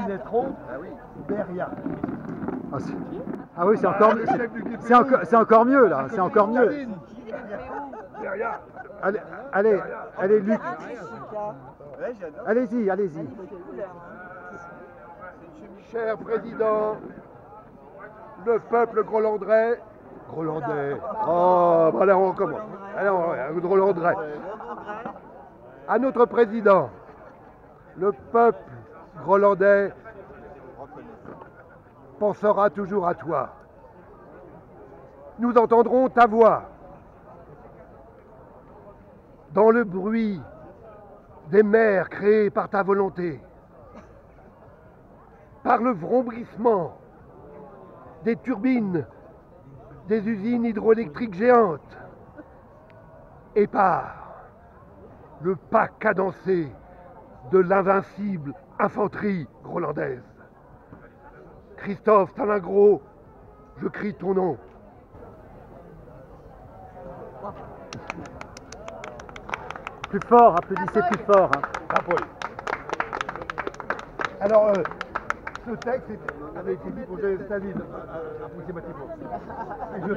naîtront, Beria. Ah oui, c'est encore mieux là, c'est encore mieux. Allez, Luc. Allez-y. Cher président, le peuple grolandais. Oh, voilà, on recommence. Grolandais. À notre président, le peuple grolandais pensera toujours à toi. Nous entendrons ta voix dans le bruit des mers créées par ta volonté, par le vrombrissement des turbines des usines hydroélectriques géantes et par le pas cadencé de l'invincible infanterie grolandaise. Christophe Talingros, je crie ton nom. Plus fort, applaudissez plus fort. Alors, ce texte avait été dit pour Joseph Staline, approximativement. Et je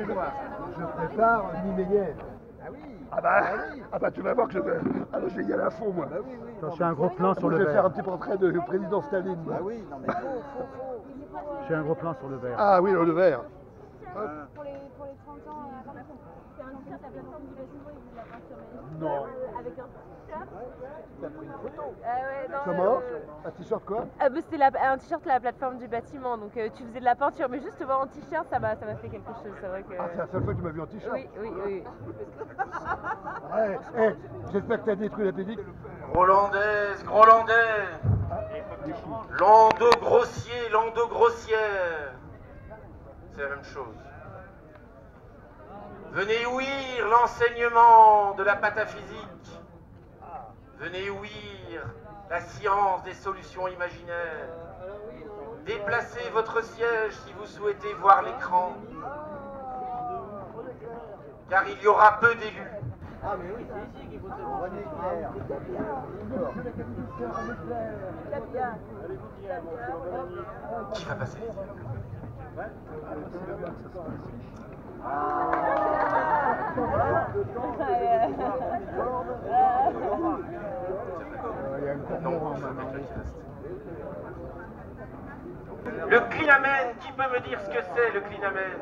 prépare Niménienne. Ah bah tu vas voir que je vais y aller à fond, moi. Je fais un gros plan sur le verre. Je vais faire verre. un petit portrait de président Staline. Je fais un gros plan sur le verre. Ah oui, le verre. Pour les 30 ans, c'est un t-shirt à la plateforme du bâtiment et vous la peinture. Non. Avec un t-shirt. Tu as pris une photo. Ouais, non, Comment un t-shirt quoi? C'était un t-shirt à la plateforme du bâtiment, donc tu faisais de la peinture, mais juste te voir en t-shirt, ça m'a fait quelque chose, c'est vrai que... Ah, c'est la seule fois que tu m'as vu en t-shirt? Oui. J'espère que tu as détruit la pédic. Grolandais, lando grossière, c'est la même chose. Venez ouïr l'enseignement de la pataphysique, venez ouïr la science des solutions imaginaires. Déplacez votre siège si vous souhaitez voir l'écran, car il y aura peu d'élus. Ah mais oui, c'est ici qu'il faut se voir. Qui va passer? Le clinamen, qui peut me dire ce que c'est le clinamen?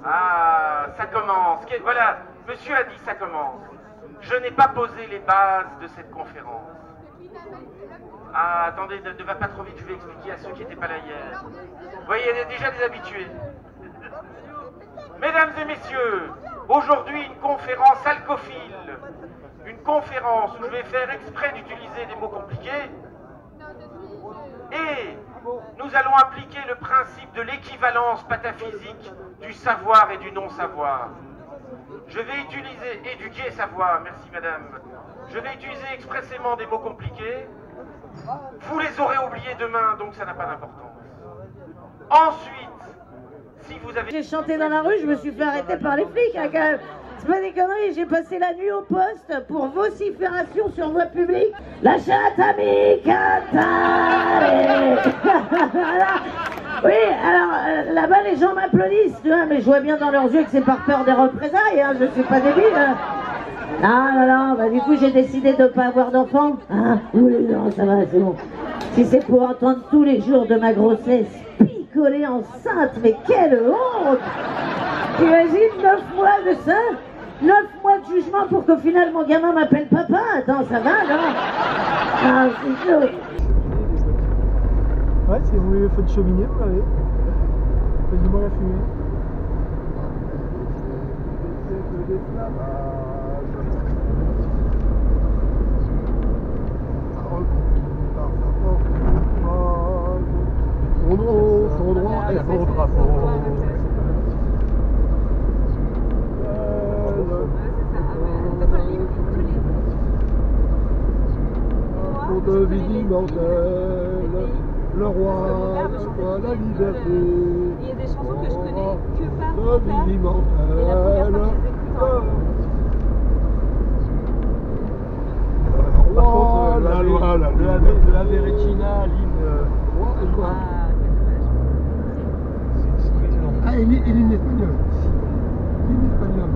Ah, ça commence. Voilà, monsieur a dit ça commence. Je n'ai pas posé les bases de cette conférence. Ah, attendez, ne va pas trop vite, je vais expliquer à ceux qui n'étaient pas là hier. Vous voyez, il y a déjà des habitués. Mesdames et messieurs, aujourd'hui une conférence alcophile. Une conférence où je vais faire exprès d'utiliser des mots compliqués. Et nous allons appliquer le principe de l'équivalence pataphysique du savoir et du non-savoir. Je vais utiliser, éduquer savoir, merci madame. Je vais utiliser expressément des mots compliqués. Vous les aurez oubliés demain, donc ça n'a pas d'importance. Ensuite, si vous avez... J'ai chanté dans la rue, je me suis fait arrêter par les flics, hein, quand même. C'est pas des conneries, j'ai passé la nuit au poste pour vocifération sur voie publique. La chatte amique. Oui, alors là-bas les gens m'applaudissent, tu vois, mais je vois bien dans leurs yeux que c'est par peur des représailles, hein, je suis pas débile. Hein. Non, bah du coup j'ai décidé de ne pas avoir d'enfant. Ah, oui, non, ça va, c'est bon. Si c'est pour entendre tous les jours de ma grossesse picoler enceinte, mais quelle honte! T'imagines 9 mois de ça? 9 mois de jugement pour qu'au final mon gamin m'appelle papa? Attends, ça va, non? Ah, c'est chaud. Ouais, si vous voulez le feu de cheminée, vous l'avez. Faites-moi la fumée. Son droit et son drapeau. Pour de vie immortelle, le roi, la liberté. Il y a des chansons que je connais que par de vie immortelle. Et la première fois que je les écoute, la loi la de la Verrecina à l'hymne. Ah, quel dommage. Ah, et l'hymne espagnol. L'hymne espagnol.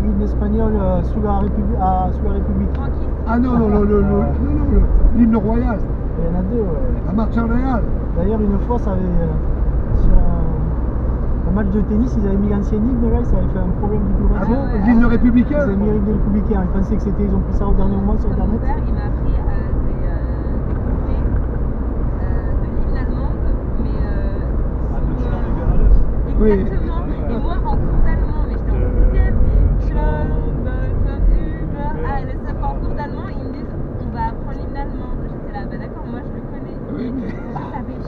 L'hymne espagnol sous la République. Tranquille. Ah non, l'hymne royal. Il y en a deux, ouais. La marche royale. D'ailleurs, une fois, ça avait, sur un match de tennis, ils avaient mis l'ancien hymne, là, ça avait fait un problème diplomatique. Ah bon, ouais. l'hymne Ils républicain. avaient mis l'hymne républicain. Ils pensaient que c'était, ils ont pris ça au dernier moment sur Mon Internet. père, il m'a appris des couplets de l'hymne allemande, mais Oui. exactement. Et moi, en cours d'allemand, mais j'étais en 6ème. Allez, ça fait en cours d'allemand, ils me disent on va apprendre l'hymne allemand. J'étais là, bah d'accord, moi je le connais. Oui, mais... Je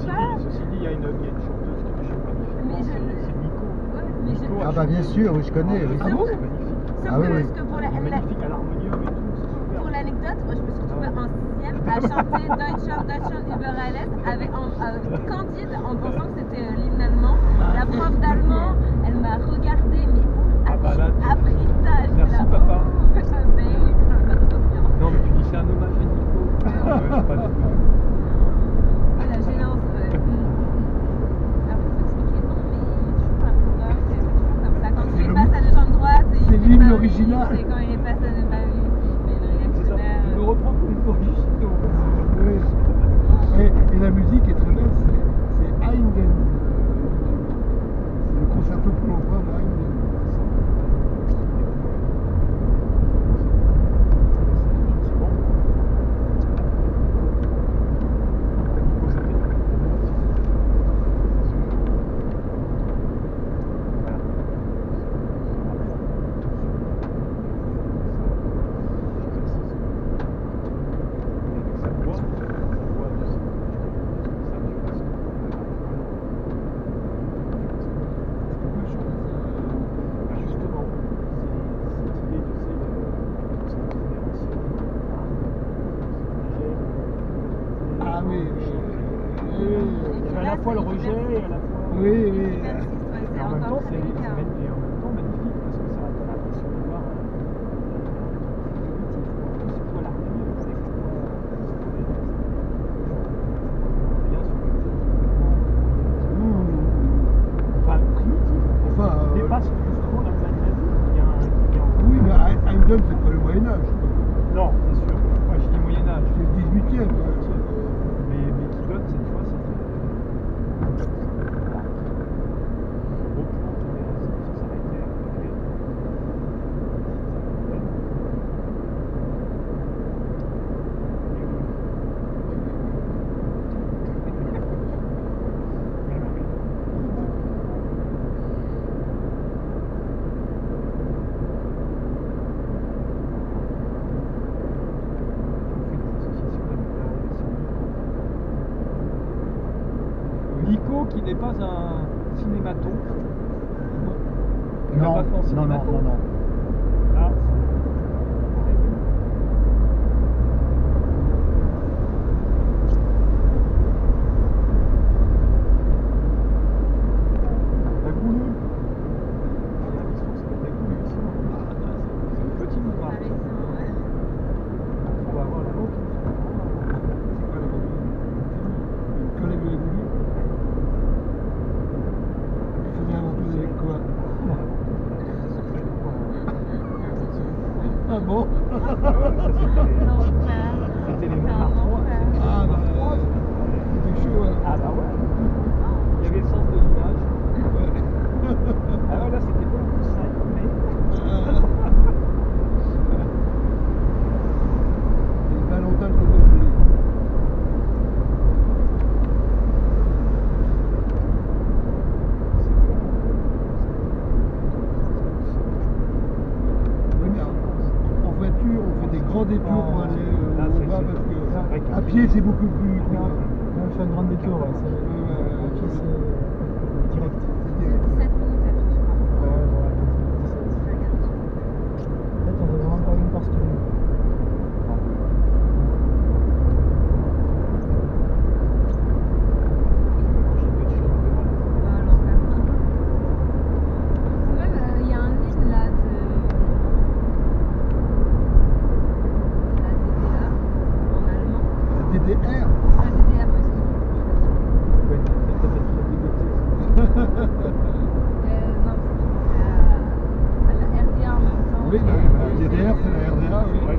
savais pas. Ceci dit, il y a une chanteuse qui chante magnifique. Mais je- C'est Nico. Ouais, mais je... Nico, Ah bah bien sûr, oui, je connais. Oui. Ah bon? C'est magnifique. Sauf Ah oui, que, oui. parce que pour Magnifique à l'harmonium et tout, c'est super. pour l'anecdote, moi, je me suis retrouvée en 6ème à chanter Deutschland über alles avec Candide en pensant que c'était l'hymne allemand. La prof d'allemand, elle m'a regardée, mais Ah bah là, a appris ça. J'étais merci, là, papa. Oh, mais, trop bien. Non, mais tu dis c'est un hommage à Nico. C'est pas du tout. La gênance, ouais. Après, faut expliquer non, mais toujours un peu grave, c'est toujours comme ça. Quand C'est il le- passe à la jambe droite, il c'est fait l'hymne pas oui, original. c'est quand il passe à ne pas oui, il fait le C'est ça. réactionnaire. Je me reprends pour une origine. Oui. Et la musique est très belle, c'est Haydn. C'est le concerto pour l'emploi de Haydn. Ah oui, Il y a à la fois le rejet et à la fois. oui, oui. Et en même temps, c'est magnifique parce que ça a l'impression d'avoir c'est quoi l'harmonie, c'est quoi bien sûr, enfin primitif, Enfin, dépasse justement la planète. Il y a un... oui, mais Haydn, c'est pas le Moyen-Âge. Non, c'est sûr. Moi, je dis Moyen Âge. C'est le 18e. Mais qui donne cette fois, c'est Nico qui n'est pas un cinématon. Il n'a Non, pas fait en non, cinématon. non. Là, la Goulou. Il y a l'histoire, ça s'appelle la Goulou ici. C'est le petit mouvement. On va avoir la vôtre. C'est quoi la Goulou? Une collègue de la Goulou? Il faisait aventure avec quoi? Ah bon? C'était les mêmes marquants. Ah bah, c'était chaud, hein. Ah bah ouais. Il y avait le sens de l'image. Ah ouais, là c'était pas beaucoup ça, mais... Et Valentin de Bossé. Oui, mais en voiture, on fait des grands détours pour aller où on va parce que à pied c'est beaucoup plus. On fait un grand détour, ouais. Ok, c'est direct. 17 minutes à pied, je crois. Ouais, voilà, 17. Je regarde. En fait, on devrait en faire une par semaine. Même, il y a un hymne là de la DDR en allemand. DDR. La DDR, oui. Ouais, t'as dit la DDT. Non, c'est à la RDA en même temps. Oui, la DDR, c'est la RDA, oui. Ouais,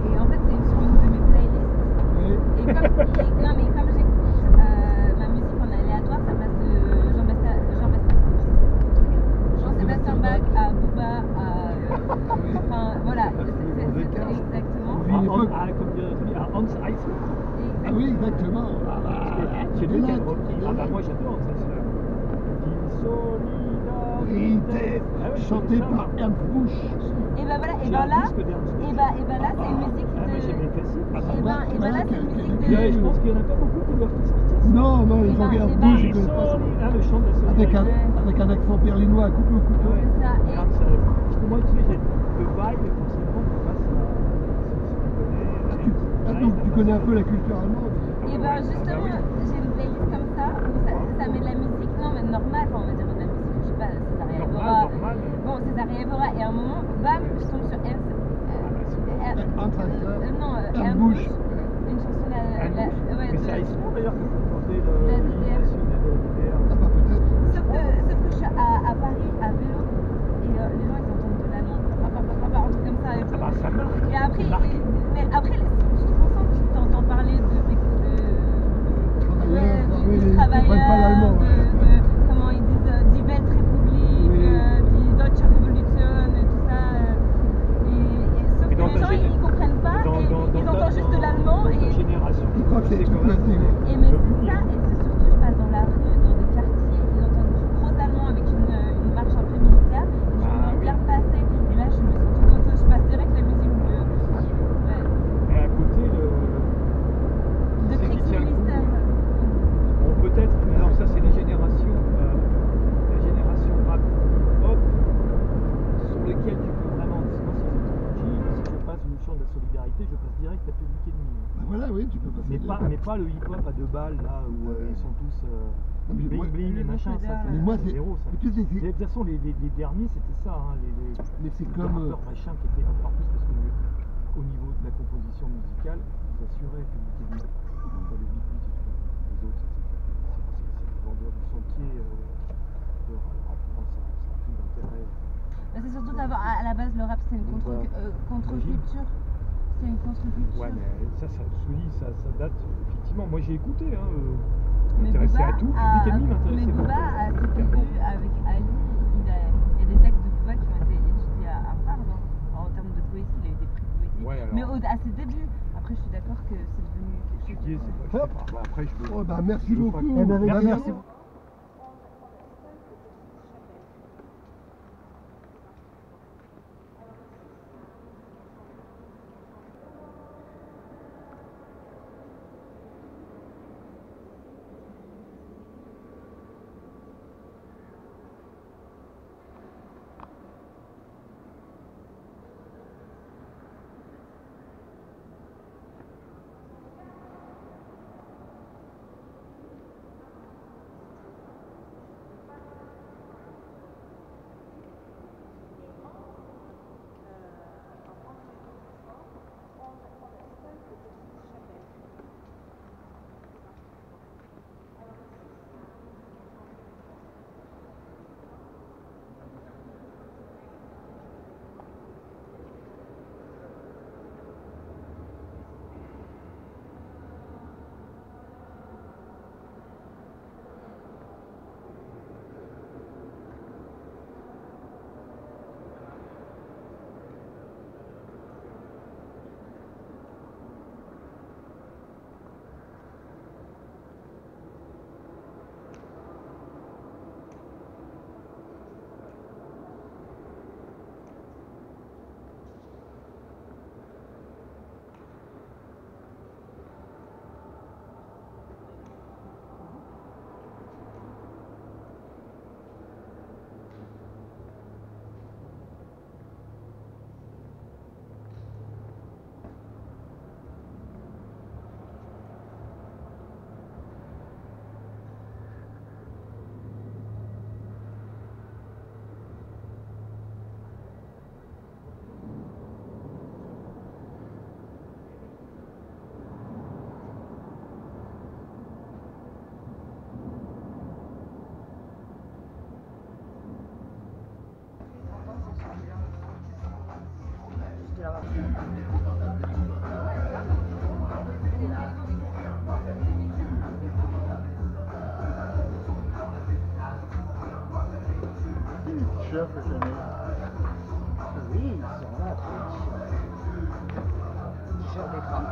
Et en fait, c'est sur une de mes playlists. Oui. Et comme j'écoute ma musique en aléatoire, ça passe de Jean-Sébastien Bach à Booba à. Enfin, voilà. C'est exactement. comme dirait à Hans Eisler. Ah oui, exactement. Ah bah, C'est lui qui a repris. Ah bah oui. moi j'adore Hans Eisler. Solidarité. Ah ouais, Chanté c'est ça. par Ernst Busch. Et ben voilà, et J'ai ben un là, disque d'Ernst Busch. et ben là, c'est une musique Ah mais j'ai mes de. cassettes. Et ben là, c'est une musique de. Je pense qu'il n'y en a pas beaucoup qui doivent tous quitter ça. Non, non, ils ont Ernst Busch, je connais pas. Ah, le chant de la solidarité. Avec un accent berlinois, coupe au couteau. Ouais. C'est ça. Regarde, ça, parce que moi, tu sais, j'ai le vibe, forcément, on passe à. Donc tu connais un peu la culture allemande. Et ben justement, j'ai une playlist comme ça où ça met de la musique, non mais normale, enfin, on va dire de la musique, je sais pas, César Evora. Normal. Bon, César Evora, et à un moment, bam, je tombe sur Ernst Busch, Busch. une chanson Mais c'est Eisler d'ailleurs qui a porté la le DDR. Ah bah peut-être. Sauf que je suis à Paris, à vélo, et les gens ils entendent de l'allemand, un truc comme ça et tout. Ah bah ça marque. Et après, C'est marqué. mais après, je te comprends que tu t'entends parler du travailleur, pas l'allemand. comment ils disent, die Weltrepublik, die Deutsche Revolution et tout ça. Sauf que dans les ta gens ils comprennent pas et ils entendent juste de l'allemand. Génération. Ils croient que c'est tout quand même. classique. Et mais c'est ça, et c'est surtout, je passe dans la rue, dans des quartiers, ils entendent du gros allemand avec une marche un peu militaire, et je me regarde passer, et là je me sens tout autre chose, je passe direct la musique bleue. Ouais. Et à côté, De c'est qui tient le coup. Kriegsminister. Bon, peut-être, mais alors ça, c'est les générations, la génération rap hop, sur lesquelles tu peux vraiment. Moi, si je passe une chant de la solidarité, je passe direct à Public Enemy. Bah voilà, oui, tu peux passer. Mais pas le hip-hop à 2 balles là où ils sont tous mais bling moi- bling et le machin, groupe ça d'art. c'est Mais moi, c'est- zéro ça. mais tu sais, De toute façon, les derniers c'était ça, hein, Mais c'est les comme. rappeurs machin qui étaient en plus parce que au niveau de la composition musicale, ils assuraient que le beat et tout. Les autres c'est des vendeurs du sentier. Ça a plus d'intérêt. Mais c'est surtout d'abord, à la base, le rap c'est une contre-culture. C'est une contre-culture. Ouais, mais ça je te dis, ça date effectivement. Moi j'ai écouté, hein. Mais M'intéressait Booba à tout. a- Public Enemy mais m'intéressait beaucoup. Booba, à ses débuts, avec Ali, il y a des textes de Booba qui ont été étudiés à Harvard. En termes de poésie, il a eu des prix de poésie. Ouais, alors. Mais à ses débuts, après je suis d'accord que c'est devenu quelque chose. Étudier, c'est pas. Bon, après je veux. Oh bah merci je veux beaucoup. pas- Eh ben, avec Bah, plaisir. merci.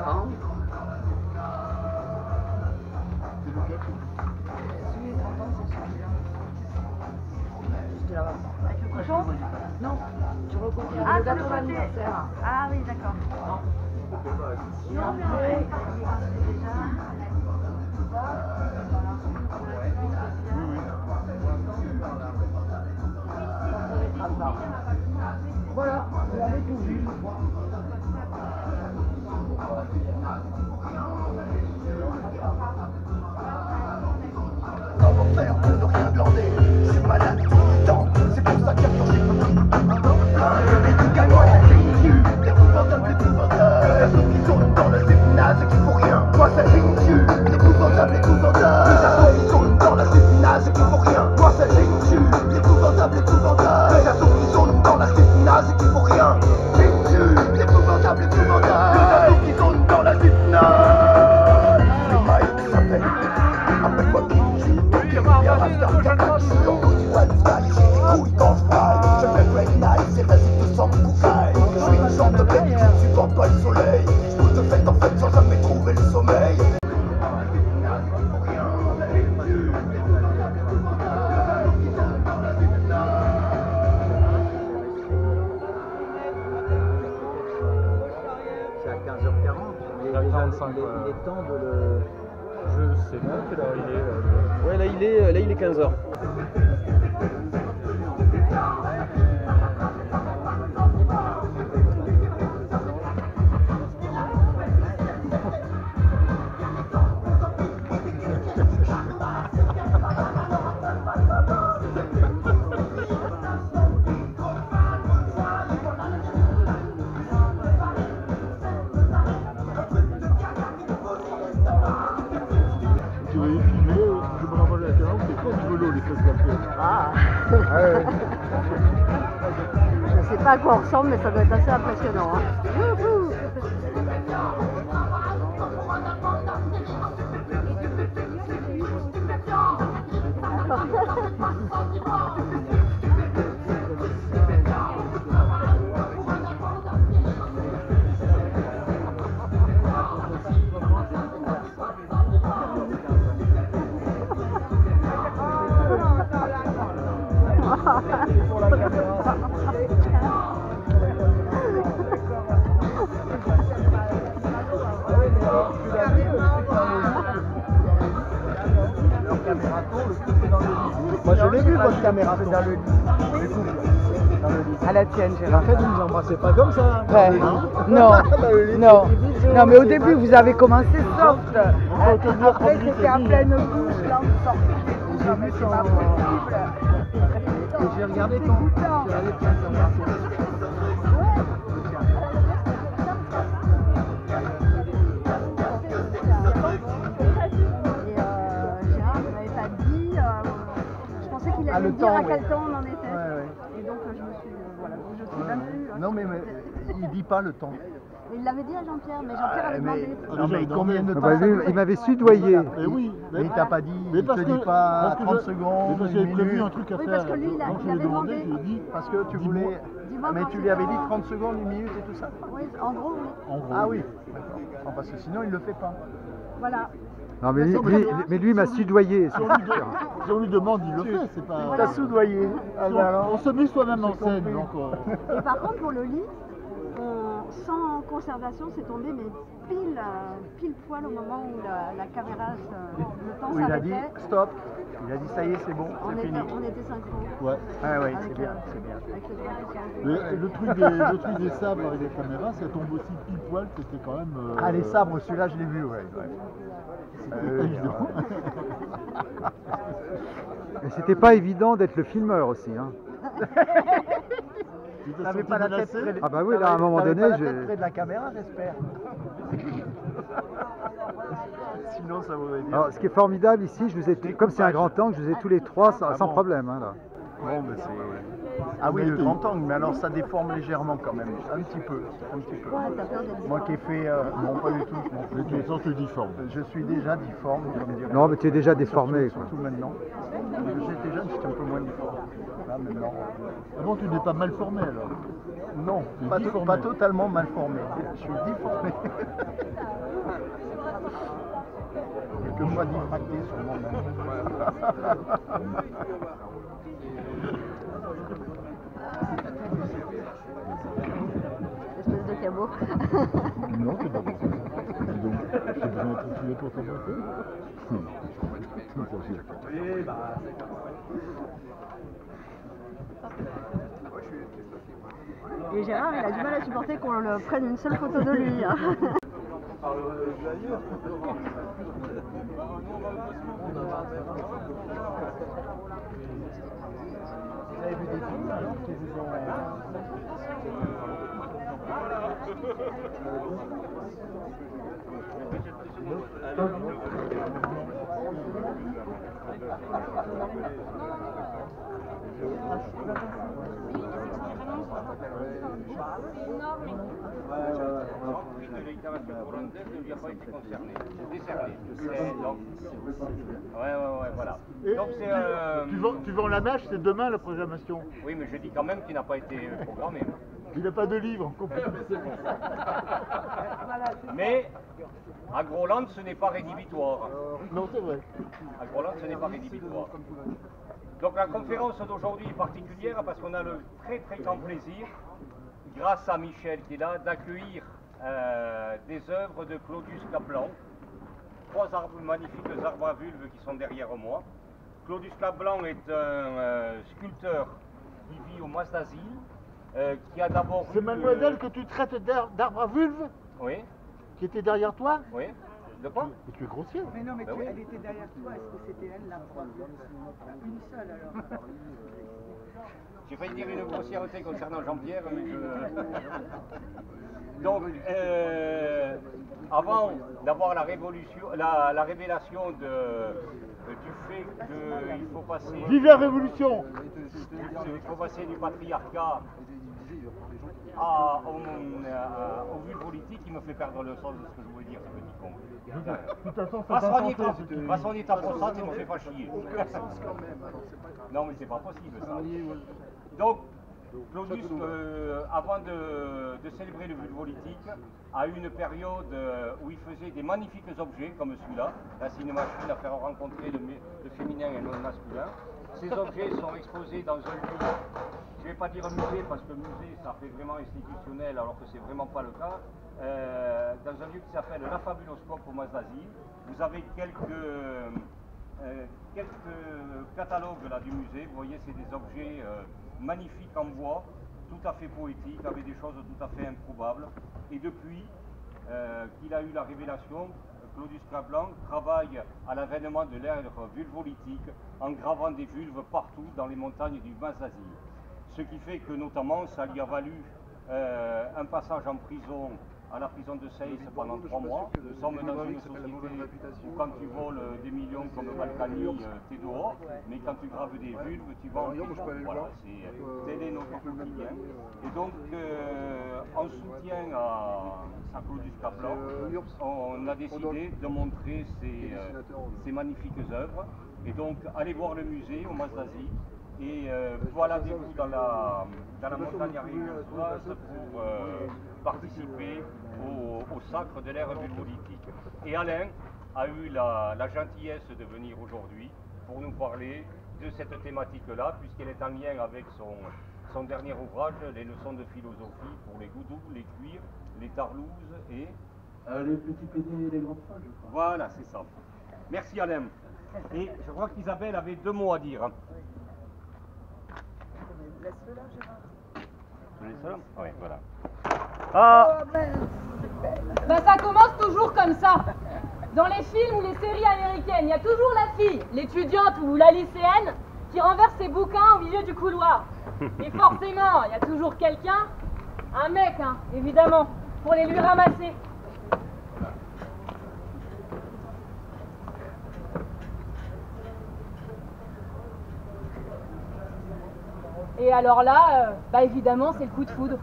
30. Avec le cochon? Non, tu recopies Ah, le c'est le gâteau côté. d'anniversaire. Ah oui, d'accord. Non, mais Voilà, vous avez tout vu. Comment faire pour ne rien glander? C'est malade, temps, c'est pour ça qu'il y a changé. Les médicaments, l'épouvantable, l'épouvantable. Les qui sont dans le séminage et qui font rien. Moi c'est ridicule, l'épouvantable, l'épouvantable. Les assos qui sont dans le séminage et qui font rien. Moi c'est ridicule, l'épouvantable, l'épouvantable. Les assos qui sont dans le séminage et qui font rien. Ridicule, l'épouvantable, l'épouvantable. Les assos qui sont dans la séminage. C'est Mike qui s'appelle. Appelle-moi King. Y'a Rasta, caca, je suis en haut du One Sky. J'ai des couilles quand je braille. Je fais break nice et résiste sans cocaïne. Je suis une sorte de bête qui ne supporte pas le soleil. Je peux te faire en fait sans jamais trouver le sommeil. C'est à 15h40. Il est temps de le... Je sais pas quelle heure il est. Ouais, là il est 15h. Tu veux filmer, je me rappelle la caméra, c'est pas du vélo les choses qu'on fait. Ah. Je sais pas à quoi on ressemble, mais ça doit être assez impressionnant. Hein. Wouhou. Moi je l'ai vu votre caméra dans le lit. À la tienne, Gérard. En fait, vous ne embrassez pas comme ça. Ouais. Non, non, mais au début, vous avez commencé soft. Après, c'était à pleine bouche, là, on sortait. Non, mais c'est pas possible. J'ai regardé ton. Gérard ne m'avait pas dit. Je pensais qu'il allait le me dire temps, à quel oui. temps on en était. Ouais. Et donc je me suis. Voilà, donc je suis même plus. Non mais il dit pas le temps. Il l'avait dit à Jean-Pierre, mais Jean-Pierre avait demandé. Non mais combien de temps Il m'avait soudoyé. Mais oui, mais il t'a pas dit, Mais il te parce dit que- pas parce que 30 je- secondes, mais parce que une j'avais prévu minute. un truc à Oui, faire. parce que lui, il a- Donc, il je lui ai avait demandé, demandé. je lui ai dit, Parce que tu Dis-moi. voulais... Dis-moi Mais quand tu c'est lui avais dit dans- 30 secondes, une minute et tout ça? Oui, en gros, oui. en gros. Ah oui, d'accord. Non, parce que sinon il le fait pas. Voilà. Non, mais lui m'a soudoyé. Si on lui demande, il le fait, c'est pas... T'as soudoyé. Ah, bah alors, On se met soi-même en scène, compris. donc... Et par contre, pour le lit, sans conservation, c'est tombé, mais pile poil au moment où la caméra, le temps où il a dit s'arrêtait. stop, il a dit ça y est, c'est bon, On c'est fini. était synchro. Ouais. Ah oui, Avec, c'est bien, c'est bien. Avec le droit qui s'arrêtait. Mais le truc des sabres avec les caméras, ça tombe aussi pile poil, c'était quand même... Ah les sabres, celui-là je l'ai vu, ouais. C'était pas évident. Mais c'était pas évident d'être le filmeur aussi. Hein. Tu t'es T'avais senti pas la tête menacé près de... Ah bah oui, là, à un moment t'avais donné, pas la j'ai- tête près de la caméra, j'espère. Sinon ça voudrait dire... Alors, ce qui est formidable ici, je vous ai, comme c'est un grand angle, je vous ai tous les trois sans bon. problème. Hein, là. Bon, mais c'est... Ah oui, le grand angle, mais alors ça déforme légèrement quand même, un petit peu. Moi qui ai fait... non, pas du tout. Mais tu es sens difforme. Je suis déjà difforme, comme dirait. Non, mais tu es déjà déformé. Surtout maintenant. J'étais jeune, j'étais un peu moins difforme. Là, maintenant... Ah bon, tu n'es pas mal formé alors? Non, pas totalement mal formé. Je suis difformé. Quelquefois diffracté sur moi-même. Espèce de cabot. Non, c'est pas possible. Donc, j'ai besoin d'être tué pour t'embrasser. Et Gérard, il a du mal à supporter qu'on le prenne une seule photo de lui. Hein. Vous avez vu des films alors qui vous ont... Ouais, voilà. Donc c'est... Tu vends la nage, c'est demain la programmation. Oui, mais je dis quand même qu'il n'a pas été programmé. Il n'a pas de livre complet. Mais à Groland, ce n'est pas rédhibitoire. Non, c'est vrai. À Groland, ce n'est pas rédhibitoire. Donc la conférence d'aujourd'hui est particulière parce qu'on a le très très grand plaisir, grâce à Michel qui est là, d'accueillir des œuvres de Claudius Caplan. 3 magnifiques arbres à vulve qui sont derrière moi. Claudius Caplan est un sculpteur qui vit au Mas d'Asile, qui a d'abord... C'est mademoiselle que tu traites d'arbre à vulve? Oui. Qui était derrière toi? Oui. De quoi? Et tu es grossier. Mais non, mais Ben oui. elle était derrière toi, est-ce que c'était elle la première? Une seule alors. J'ai failli dire une grossièreté concernant Jean-Pierre, mais je... Donc, avant d'avoir la révélation du fait qu'il faut passer... Vive la révolution! Il faut passer du patriarcat au vulve politique, il me fait perdre le sens de ce que je voulais dire, ce petit con. De toute façon, c'est Va soigner ta prostate et me fait pas chier. Non, mais c'est pas possible ça. Donc, Claudius, avant de célébrer le vulve politique, a eu une période où il faisait des magnifiques objets comme celui-là. Là, c'est une machine à faire rencontrer le féminin et le masculin. Ces objets sont exposés dans un lieu, je ne vais pas dire musée parce que musée ça fait vraiment institutionnel alors que c'est vraiment pas le cas, dans un lieu qui s'appelle la Fabuloscope au Mas d'Asile. Vous avez quelques catalogues là du musée, vous voyez c'est des objets magnifiques en bois, tout à fait poétiques, avec des choses tout à fait improbables. Et depuis qu'il a eu la révélation, Claudius Caplan travaille à l'avènement de l'ère vulvolytique en gravant des vulves partout dans les montagnes du Mas d'Asile. Ce qui fait que notamment ça lui a valu un passage en prison à la prison de Seyss pendant 3 mois. Nous sommes dans une société où quand tu voles des millions comme Balkany, t'es dehors, mais quand tu graves des vulves, tu vas en prison. Voilà, tel est notre quotidien. Et donc, en soutien à Claudius Caplan, on a décidé de montrer ces magnifiques œuvres. Et donc, allez voir le musée au Mas d'Asile. Et baladez-vous dans la montagne ariégeoise pour participer au sacre de l'ère vulvolytique. Et Alain a eu la gentillesse de venir aujourd'hui pour nous parler de cette thématique-là, puisqu'elle est en lien avec son dernier ouvrage, Les leçons de philosophie pour les goudous, les cuirs, les tarlouses et... les petits pédés et les grandes phrases, je crois. Voilà, c'est ça. Merci Alain. Et je crois qu'Isabelle avait 2 mots à dire. Laisse-le là, Gérard. Je laisse là? Oui, voilà. Ah. Ben, ça commence toujours comme ça. Dans les films ou les séries américaines, il y a toujours la fille, l'étudiante ou la lycéenne, qui renverse ses bouquins au milieu du couloir. Et forcément, il y a toujours quelqu'un, un mec, hein, évidemment, pour les lui ramasser. Et Et alors là, bah évidemment, c'est le coup de foudre.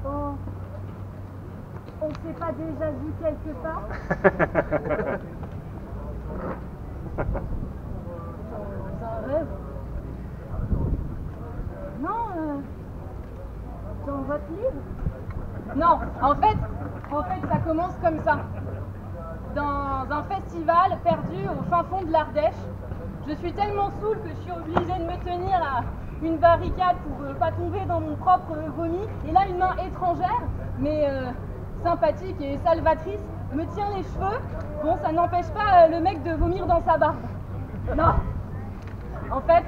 Oh, on s'est pas déjà vu quelque part? Dans un rêve? Non, dans votre livre? Non, en fait, ça commence comme ça. Dans un festival perdu au fin fond de l'Ardèche, je suis tellement saoule que je suis obligée de me tenir à une barricade pour ne pas tomber dans mon propre vomi. Et là, une main étrangère, mais sympathique et salvatrice, me tient les cheveux. Bon, ça n'empêche pas le mec de vomir dans sa barbe. Non. En fait,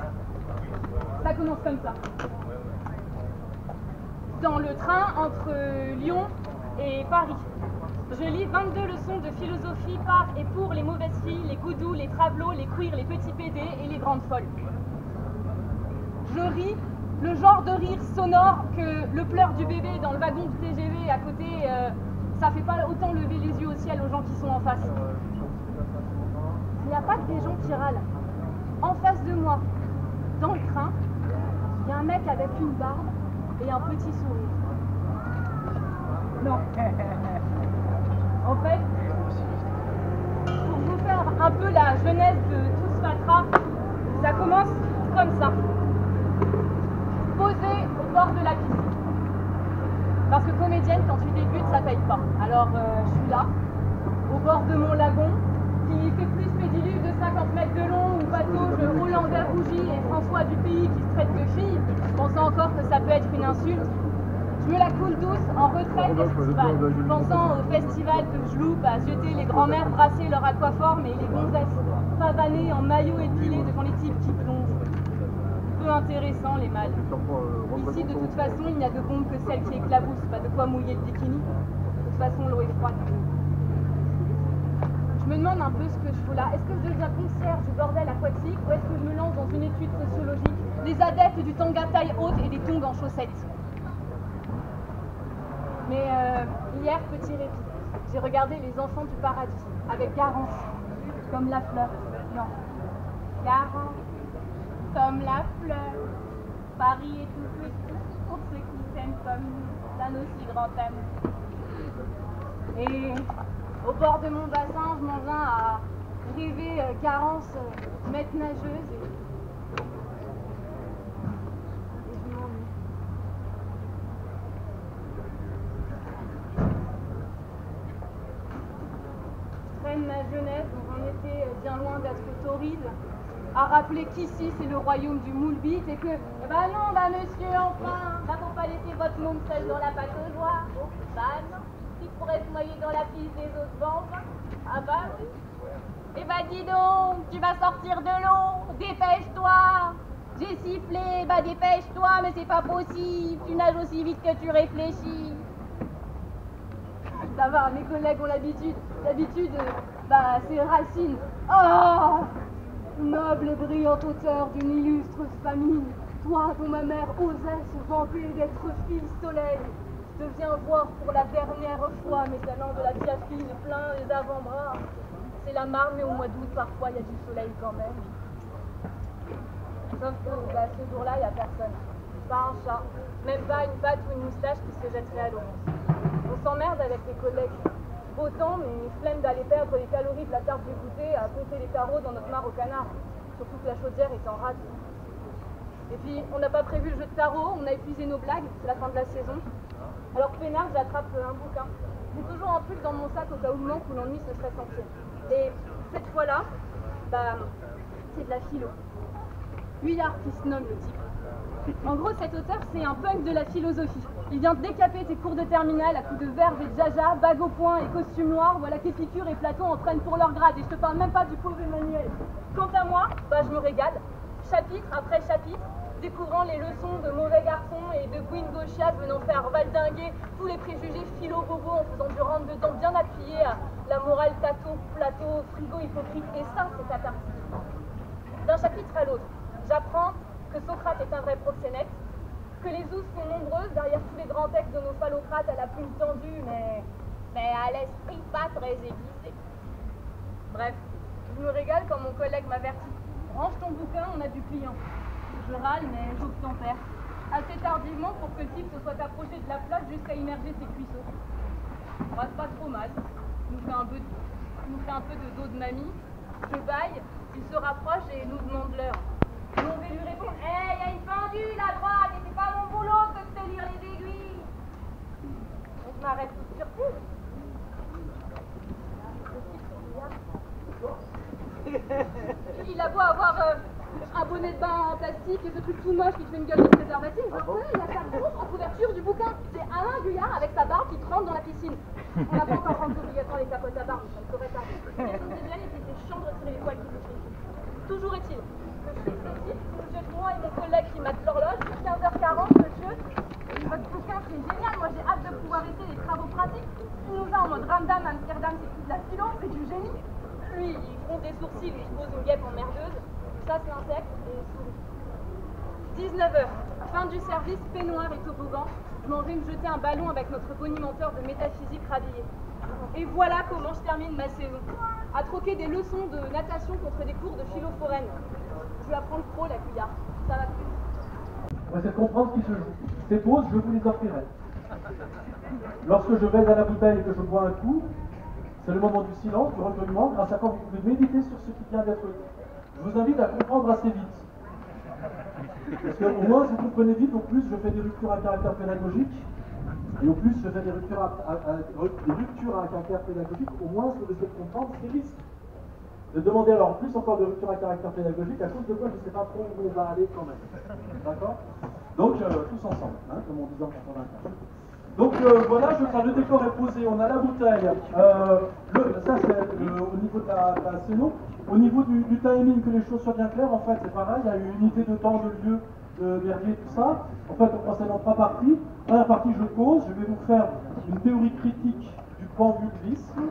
ça commence comme ça. Dans le train entre Lyon et Paris, je lis 22 leçons de philosophie par et pour les mauvaises filles, les goudous, les travelots, les queers, les petits PD et les grandes folles. Je ris, le genre de rire sonore que le pleur du bébé dans le wagon du TGV à côté, ça fait pas autant lever les yeux au ciel aux gens qui sont en face. Il n'y a pas que des gens qui râlent. En face de moi, dans le train, il y a un mec avec une barbe et un petit sourire. Non. En fait, pour vous faire un peu la jeunesse de tout ce fatras, ça commence comme ça. Posé au bord de la piscine. Parce que comédienne, quand tu débutes, ça paye pas. Alors je suis là, au bord de mon lagon, qui fait plus pédiluve de 50 mètres de long, ou bateau, je Hollandais rougi et François du pays qui se traite de fille, pensant encore que ça peut être une insulte. Je me la coule douce en retraite estivale, pensant au festival que je loupe à jeter les grands-mères brasser leur aquaforme et les gonzesses pavanées en maillot épilé devant les types qui plongent. Peu intéressant les mâles. Ici, de toute façon, il n'y a de bombe que celle qui éclabousse, pas de quoi mouiller le bikini. De toute façon, l'eau est froide. Je me demande un peu ce que je fous là. Est-ce que je deviens concierge du bordel aquatique ou est-ce que je me lance dans une étude sociologique des adeptes du tanga taille haute et des tongs en chaussettes? Mais hier, petit répit, j'ai regardé Les Enfants du Paradis avec Garance, comme la fleur. Non, Garance, comme la fleur. Paris est tout petit pour ceux qui s'aiment comme nous, d'un aussi grand amour. Et au bord de mon bassin, je m'en viens à rêver Garance, maître nageuse et je m'ennuie. Ma jeunesse, dont j'en étais bien loin d'être torride, a rappelé qu'ici c'est le royaume du moule bite et que, bah non, bah monsieur, enfin, bah faut pas laisser votre môme seul dans la pataugeoire. Oh, bah non, il pourrait se noyer dans la piste des autres banques. Ah bah oui. Eh bah dis donc, tu vas sortir de l'eau, dépêche-toi. J'ai sifflé, bah dépêche-toi, mais c'est pas possible, tu nages aussi vite que tu réfléchis. Ça va, mes collègues ont l'habitude, bah c'est Racine. Oh, noble et brillante auteur d'une illustre famille, toi dont ma mère osait se vanter d'être fille soleil, je te viens voir pour la dernière fois, mes talents de la diaphine plein les avant-bras. C'est la Marne, mais au mois d'août, parfois, il y a du soleil quand même. Sauf que bah, ce jour-là, il n'y a personne. Pas un chat, même pas une patte ou une moustache qui se jetterait à l'eau. On s'emmerde avec les collègues. Beau temps, mais flemme d'aller perdre les calories de la tarte du goûter à compter les tarots dans notre mare au canard. Surtout que la chaudière est en rade. Et puis, on n'a pas prévu le jeu de tarot, on a épuisé nos blagues, c'est la fin de la saison. Alors peinard, j'attrape un bouquin. J'ai toujours un truc dans mon sac au cas où le manque ou l'ennui se serait senti. Et cette fois-là, bah, c'est de la philo. Huillard qui se nomme le type. En gros, cet auteur, c'est un punk de la philosophie. Il vient de décaper tes cours de terminale à coups de verve et de jaja, bague au poing et costume noir. Voilà qu'Épicure et Platon en prennent pour leur grade. Et je te parle même pas du pauvre Emmanuel. Quant à moi, bah, je me régale. Chapitre après chapitre, découvrant les leçons de mauvais garçons et de Gwyn Gauchias venant faire valdinguer tous les préjugés philo-bobo en faisant du rentre-dedans bien appuyé à la morale tato, plateau, frigo hypocrite. Et ça, c'est cathartique. D'un chapitre à l'autre, j'apprends que Socrate est un vrai proxénète, que les ousses sont nombreuses derrière tous les grands textes de nos phallocrates à la plume tendue, mais à l'esprit pas très aiguisé. Bref, Je me régale quand mon collègue m'avertit. Range ton bouquin, on a du client. Je râle, mais j'obtempère. Assez tardivement pour que le type se soit approché de la flotte jusqu'à immerger ses cuisseaux. On reste pas trop mal. Il nous fait un peu de dos de mamie. Je baille, il se rapproche et nous demande l'heure. Nous on va lui répondre, hey, y a une pendule à droite et c'est pas mon boulot que de te lire les aiguilles. On m'arrête toute surprise. Il a beau avoir un bonnet de bain en plastique et ce truc tout moche qui te fait une gueule de préservatif, il a sa tronche en couverture du bouquin. C'est Alain Guyard avec sa barbe qui trempe dans la piscine. On n'a pas encore rendu obligatoire les capotes à barbe, ça ne saurait tarder. Mais je me dis bien, il était chiant de retirer les poils qui touchent les filles. Toujours est-il que je suis ici, j'ai moi et mon collègue qui mate l'horloge, 15h40, monsieur. Votre bouquin c'est génial, moi j'ai hâte de pouvoir essayer les travaux pratiques. Il nous a en mode Ramdam, Amsterdam, c'est plus de la philo, c'est du génie. Lui, il fronce des sourcils, il pose une guêpe emmerdeuse, chasse l'insecte et sourit. 19h, fin du service, peignoir et toboggan. Je m'en vais me jeter un ballon avec notre bonimenteur de métaphysique rhabillé. Et voilà comment je termine ma saison. À troquer des leçons de natation contre des cours de philo foraine. Je vais apprendre pro, la Guyard. Ça va plus. On va essayer de comprendre ce qui se joue. Ces pauses, je vous les offrirai. Lorsque je vais à la bouteille et que je bois un coup, c'est le moment du silence, du recueillement, grâce à quoi vous pouvez méditer sur ce qui vient d'être dit. Je vous invite à comprendre assez vite. Parce qu'au moins, si vous comprenez vite, au plus je fais des ruptures à caractère pédagogique, et au plus je fais des ruptures à caractère pédagogique, au moins ce que vous essayez de comprendre, c'est risque. De demander alors plus encore de rupture à caractère pédagogique, à cause de quoi je ne sais pas trop où on va aller quand même. D'accord? Donc, tous ensemble, hein, comme on disait en 95. Donc voilà, le décor est posé, on a la bouteille, ça c'est au niveau de la scéno. Au niveau du timing, que les choses soient bien claires, en fait c'est pareil, il y a une unité de temps, de lieu, de verrier, tout ça. En fait on procède en 3 parties. Première partie je cause, je vais vous faire une théorie critique du panvulvisme.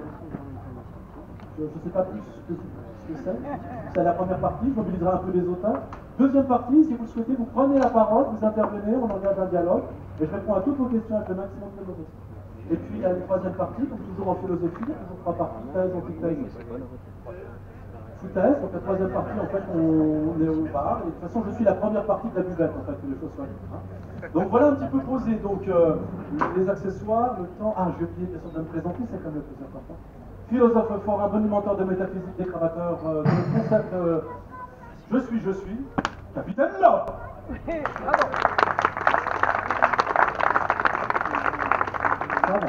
Je ne sais pas plus ce que c'est la première partie, je mobiliserai un peu les auteurs. Deuxième partie, si vous le souhaitez, vous prenez la parole, vous intervenez, on engage un dialogue, et je réponds à toutes vos questions avec le maximum de modestie. Et puis il y a une troisième partie, comme toujours en philosophie, il y a toujours 3 parties, thèse, antithèse, sous-thèse. Donc la troisième partie, en fait, on est au bar, et de toute façon, je suis la première partie de la buvette, en fait, que les choses soient libres. Hein. Donc voilà un petit peu posé, donc les accessoires, le temps. Ah, j'ai oublié bien sûr de me présenter, c'est quand même le plus important. Philosophe forain, bonimenteur de métaphysique, dégravateur de concept. Je suis, capitaine là. Bravo.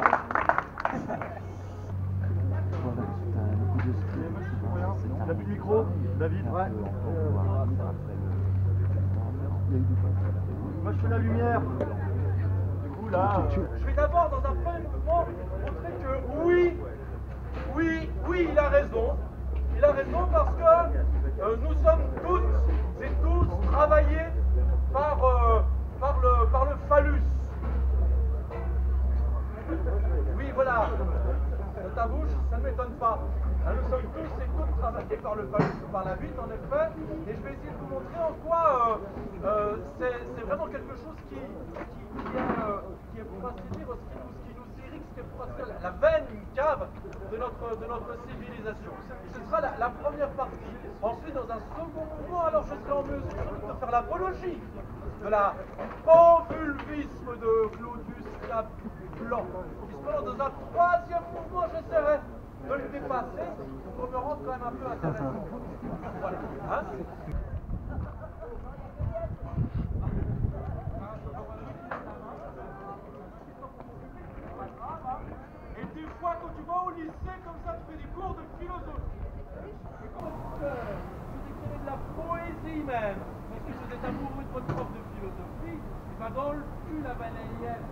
Ça va. T'as plus de micro, David? Ouais. Moi je fais la lumière. Du coup là. Je vais d'abord dans un premier mouvement montrer que oui, il a raison. Il a raison parce que nous sommes toutes et tous travaillés par le phallus. Oui, voilà. De ta bouche, ça ne m'étonne pas. Nous sommes tous et toutes travaillés par le phallus, par la bite en effet. Et je vais essayer de vous montrer en quoi c'est vraiment quelque chose qui est pour ainsi dire, ce qui nous irrigue, ce qui est pour ainsi dire la veine cave de notre civilisation. Ce sera la première partie. Ensuite, dans un second mouvement, alors je serai en mesure de faire l'apologie du panvulvisme de Claudius Caplan. Puisque dans un troisième mouvement, j'essaierai de le dépasser pour me rendre quand même un peu intéressant. Voilà. Hein? Et des fois, quand tu vas au lycée, comme ça, tu fais des cours de philosophie. Et quand tu écrivais de la poésie même, parce que vous êtes amoureux de votre prof de philosophie, et ben dans le cul, la balayette,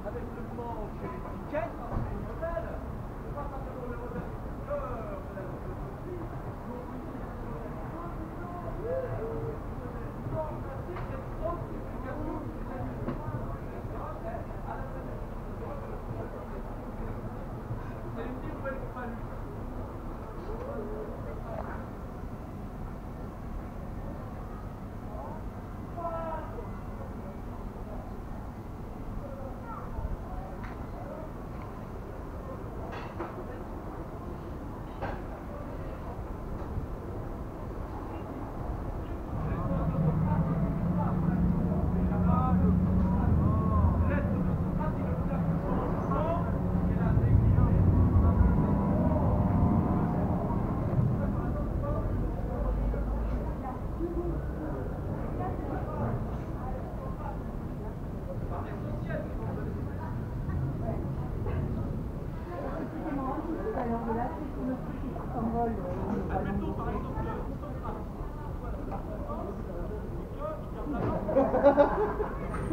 avec le manche et les piquettes, c'est une modèle. C'est pas simplement le modèle du cœur de la philosophie.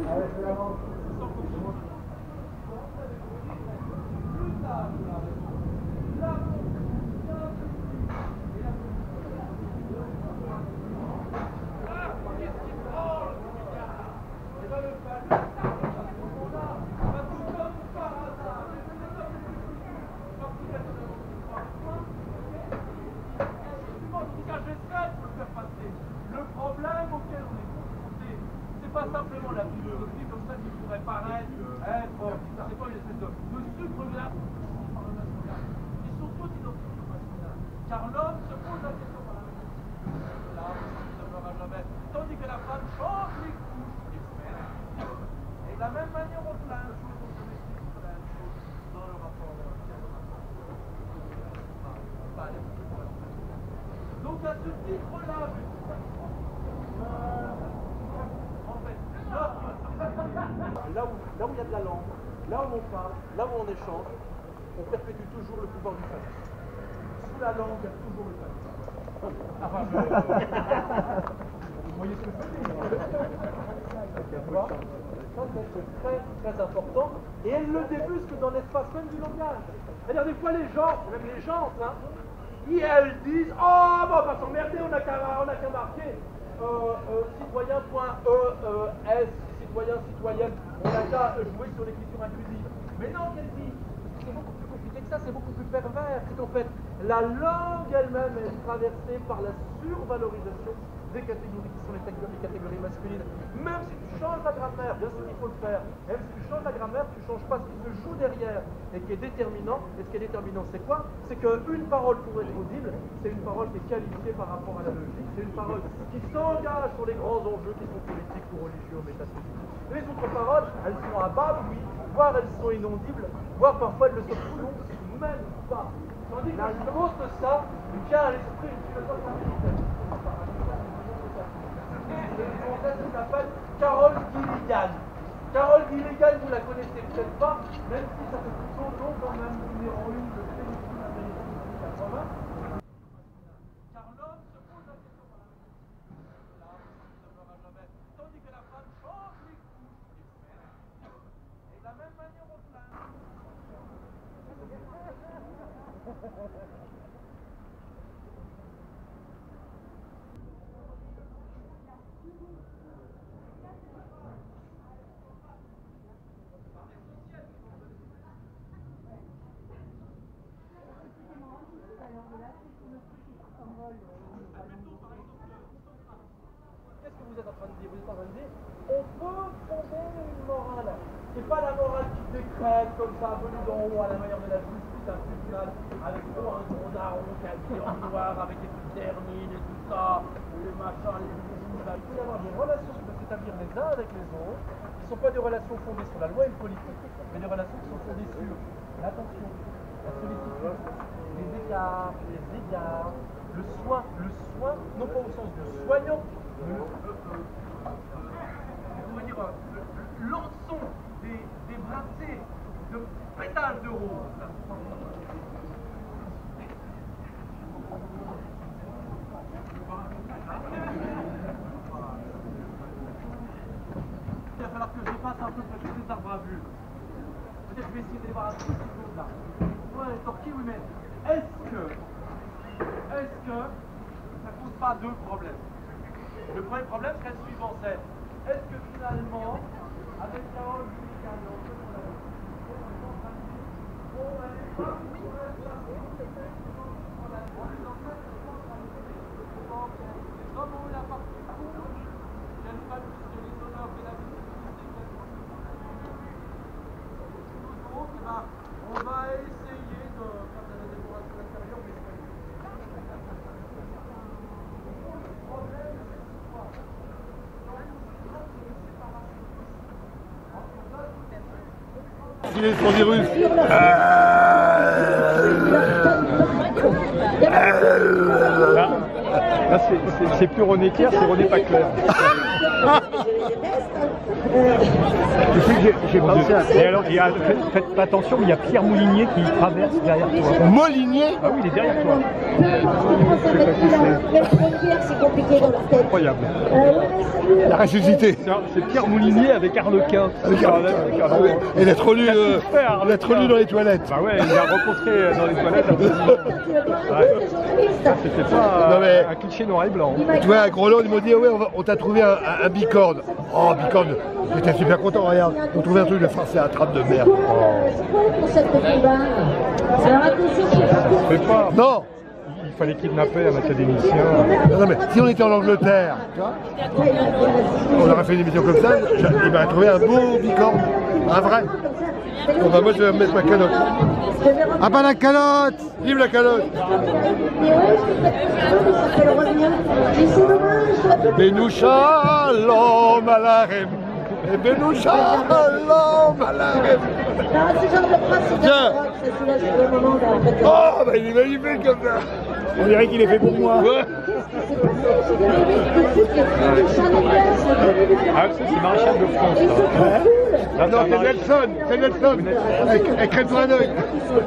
Le problème auquel on est confronté, c'est pas simplement la philosophie comme ça qui pourrait paraître être, c'est pas une espèce de sucre glace par le masculin. Ils sont tous identiques au masculin. Car l'homme se pose la question par la même. Là, il ne demeurera jamais. Tandis que la femme change les couches et et de la même manière, on fait la même chose, on se méfie de la même chose dans le rapport de donc à ce titre-là, en fait, là où il y a de la langue, là où on parle, là où on échange, on perpétue toujours le pouvoir du fascisme. Sous la langue, il y a toujours le fascisme. Enfin, vous voyez ce que je veux dire? Ça, c'est très très important. Et elle le débusque dans l'espace même du langage. C'est-à-dire des fois les gens, même les gens, hein, et elles disent « Oh, bon, on va s'emmerder, on n'a qu'à marquer citoyen.es, citoyen, citoyenne, on n'a qu'à jouer sur l'écriture inclusive. » Mais non, qu'elle dit, c'est beaucoup plus compliqué que ça, c'est beaucoup plus pervers. C'est qu'en fait, la langue elle-même est traversée par la survalorisation des catégories qui sont les catégories masculines. Même si tu changes la grammaire, bien sûr qu'il faut le faire, même si tu changes la grammaire, tu ne changes pas ce qui se joue derrière et qui est déterminant. Et ce qui est déterminant, c'est quoi? C'est qu'une parole, pour être audible, c'est une parole qui est qualifiée par rapport à la logique, c'est une parole qui s'engage sur les grands enjeux qui sont politiques ou religieux ou métaphysiques. Les autres paroles, elles sont à bas bruit, voire elles sont inaudibles, voire parfois elles ne se prononcent même pas. Tandis que la cause de ça vient à l'esprit une philosophe américaine. Une française qui s'appelle Carole Gilligan. Carole Gilligan, vous la connaissez peut-être pas, même si ça fait plutôt long quand même, numéro 1 de téléfilm américain des 80. Car l'homme se pose la question par la même. Là, il ne demeurera jamais. Tandis que la femme change les couches et de la même manière on se lave. Qu'est-ce que vous êtes en train de dire? Vous êtes en train de dire on peut fonder une morale. C'est pas la morale qui décrète comme ça, venue d'en haut à la manière de la justice tribunal avec un gros daron qui a dit en noir avec des trucs termines et tout ça, les machins, les bisous. Il peut y avoir des relations qui peuvent s'établir les uns avec les autres, qui ne sont pas des relations fondées sur la loi et le politique, mais des relations qui sont fondées sur l'attention, la sollicitude, les écarts, le soin, non pas au sens de soignant, mais lançons des brassées de pétales de rose. Il va falloir que je passe un peu près tous les arbres à vue. Peut-être que je vais essayer d'aller voir un petit peu là. Ouais, Torquay, oui, mais est-ce que ça pose pas deux problèmes? Le premier problème serait le suivant, c'est est-ce que finalement, avec Carole Gilligan, on va essayer de faire de la décoration extérieure, mais Il est trop virus. Là, c'est plus René Clair, c'est René pas clair. Tu sais que j'ai pensé à ça. Et alors, faites attention, mais il y a Pierre Moulinier qui traverse derrière toi. Molinier? Ah oui, il est derrière toi. C'est compliqué dans leur tête. Incroyable. La ressuscité. C'est Pierre Moulinier avec Harlequin. Et d'être lu dans les toilettes. Bah ouais, il a rencontré dans les toilettes un peu. C'était pas un cliché noir et blanc. Tu vois, à Groland, ils m'ont dit, ouais, on t'a trouvé un bicorne. Oh, bicorne, j'étais super content, regarde. Ils ont trouvé un truc de farce à trappe de merde. Fais pas. Non. Il fallait kidnapper un académicien. Non, mais si on était en Angleterre, tu vois, on aurait fait une émission comme ça, il m'a trouvé un beau bicorne, un vrai. Bon bah moi je vais mettre ma calotte. Ah bah la calotte! Vive la calotte! Benou shalom alarem. Et Benou shalom alarem. Tiens! Oh bah il est magnifique comme ça! On dirait qu'il est fait pour moi. Ah, c'est Maréchal de France. Là. Non, c'est Nelson, avec crève-toi un œil.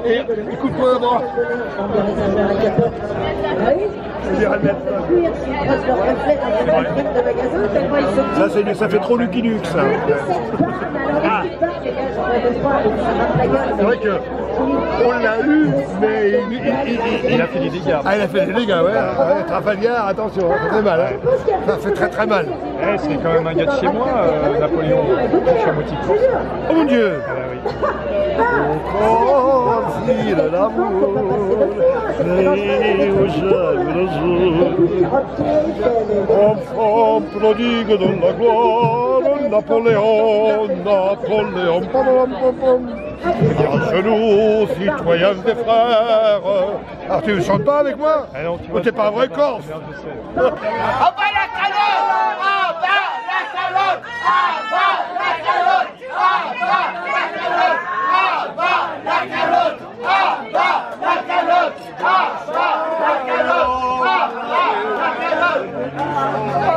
Et écoute-moi un bras. Ça fait trop Lucky Luke, ça. Ah. C'est vrai que on l'a eu, mais il a fait des dégâts. Ah, il a fait des dégâts, ouais. Trafalgar, attention, ça fait mal. Hein. Ça fait très très mal. Eh, c'est quand même un gars de chez moi, Napoléon. Je suis à moitié de force. Oh mon Dieu! Encore si de l'amour, né au jamais le jour. Enfant prodigue dans la gloire, Napoléon, Napoléon, pam pam pam. À nous, citoyens des frères. Alors tu ne chantes pas avec moi? Ah non, tu t'es pas un vrai Corse. En bas la calotte! En bas la calotte! En bas la calotte! En bas la calotte! En bas la calotte! En bas la calotte! En bas la calotte!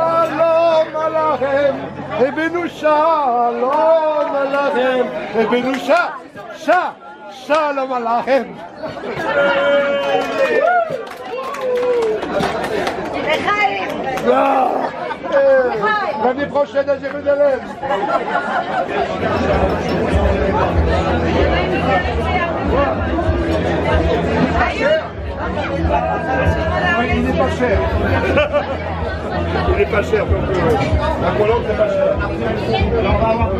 Shalom alarem, et Benou shalom alarem, et Benou shalom alarem. L'année prochaine à Jérusalem. Il n'est pas cher. Il n'est pas cher, donc la colombe c'est pas cher. Alors on va avoir tout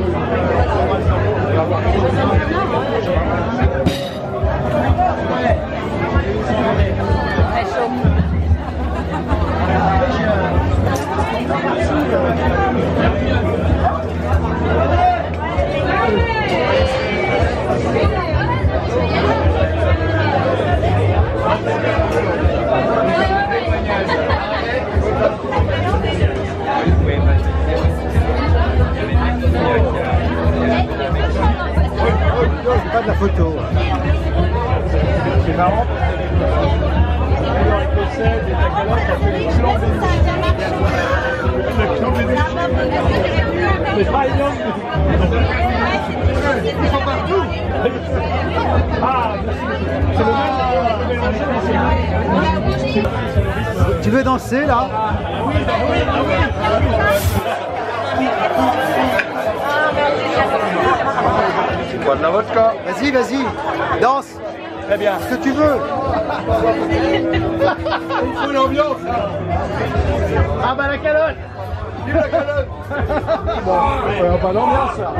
c'est pas de la photo. C'est marrant parce que avec le sel et la calotte, ça fait des clans des c'est pas énorme. Ils sont partout. Ah, c'est le Tu veux danser là? Tu bois de la vodka. Vas-y, vas-y, danse. Très bien. Ce que tu veux. Il faut l'ambiance. Ah bah la calotte. Vive la calotte. Bon, on n'a pas d'ambiance là.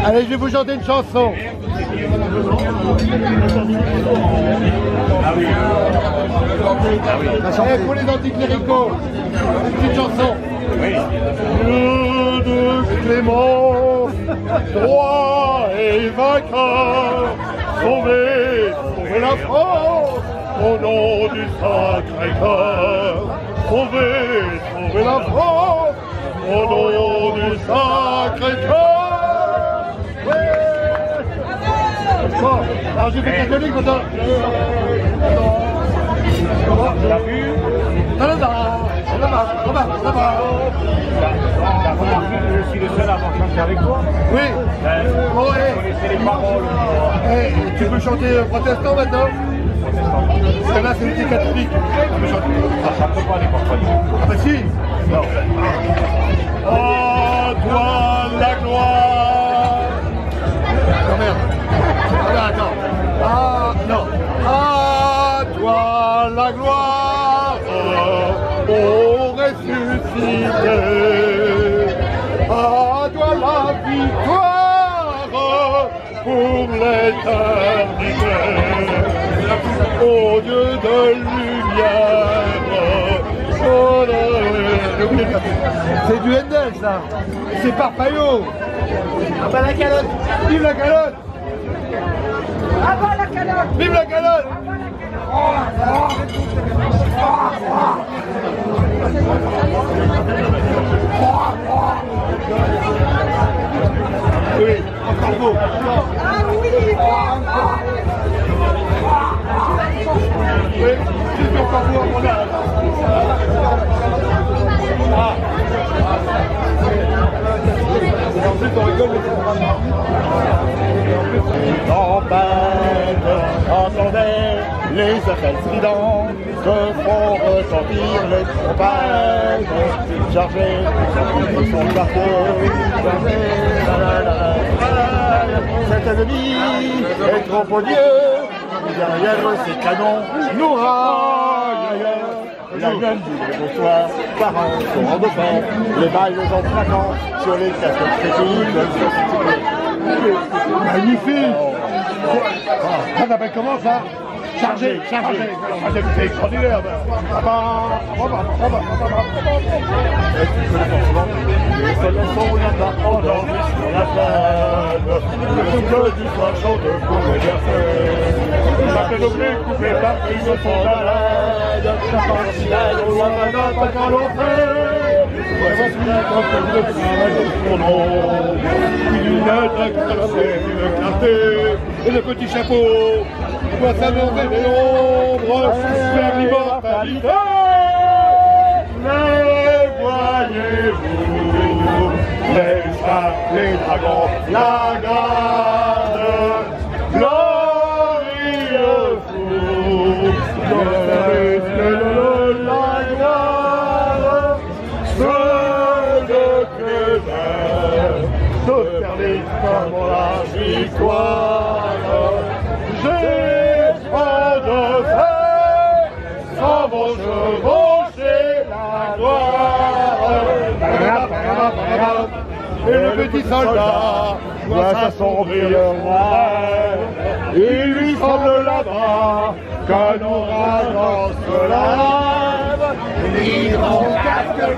Allez, je vais vous chanter une chanson. Et pour les anticléricaux, une petite chanson. Dieu de clémence, droit et vainqueur, sauvez, sauvez la France, au nom du Sacré-Cœur. Sauvez, sauvez la France, au nom du Sacré-Cœur. Bon, alors j'ai fait catholique maintenant. T'as vu? Là-bas. T'as remarqué que je suis le seul à avoir chanté avec toi? Oui. Bon, vous connaissez les paroles. Tu peux chanter protestant maintenant? Parce que là, c'est l'été catholique. Tu peux chanter. Ah, ça peut pas les comprendre. Ah bah si. Non. À toi la gloire. Non merde. Ah, attends. Ah non. À toi la gloire. Ô ressuscité. À toi la victoire pour l'éternité. Ô Dieu de lumière. C'est du Handel ça. C'est par Payot. Ah bah la calotte. Vive la calotte. Ah bah la calotte. Vive la calotte. Oui, encore beau. Ah oui. Oui, c'est encore beau à mon âge. Ah. En plus, on rigole, Tempête, entendez les appels stridents que font ressentir les trompettes chargées de son quartier, cet ennemi est trop odieux, derrière ces canons nous raillent. La gueule du bonsoir, par un courant de fer, les balles en craquant sur les casquettes critiques. Magnifique! Ça s'appelle comment ça? Chargé. C'est extraordinaire. Les soleils sont là-bas endormis sur la plaine. Le souffle du soir chante pour les berceurs. Ça fait doubler, coupé par une fond malade. Ça part au loin maintenant, pas qu'à l'enfer. Voici comme le travail de son nom. Une lunette, une clarté, et le petit chapeau. Doit s'annoncer des ombres vers l'immortalité. Mais voyez-vous, les chats, les dragons, la garde, glorieux fou, la garde, ceux de Québec, se perdent comme la victoire. De fer, s'en vont chevaucher la gloire. Et le petit soldat voit s'assombrir le rêve. Il lui semble là-bas qu'un orage en se lève. L'hydron casque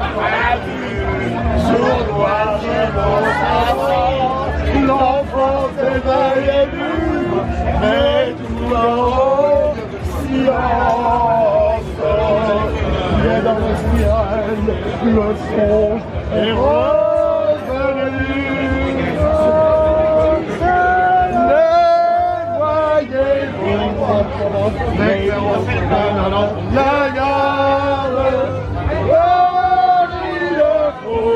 sournois mon savant. L'enfant s'éveille et bu, mais tout en silence. Et dans le ciel, le songe est revenu. Mais voyez-vous, la garde, il le faut.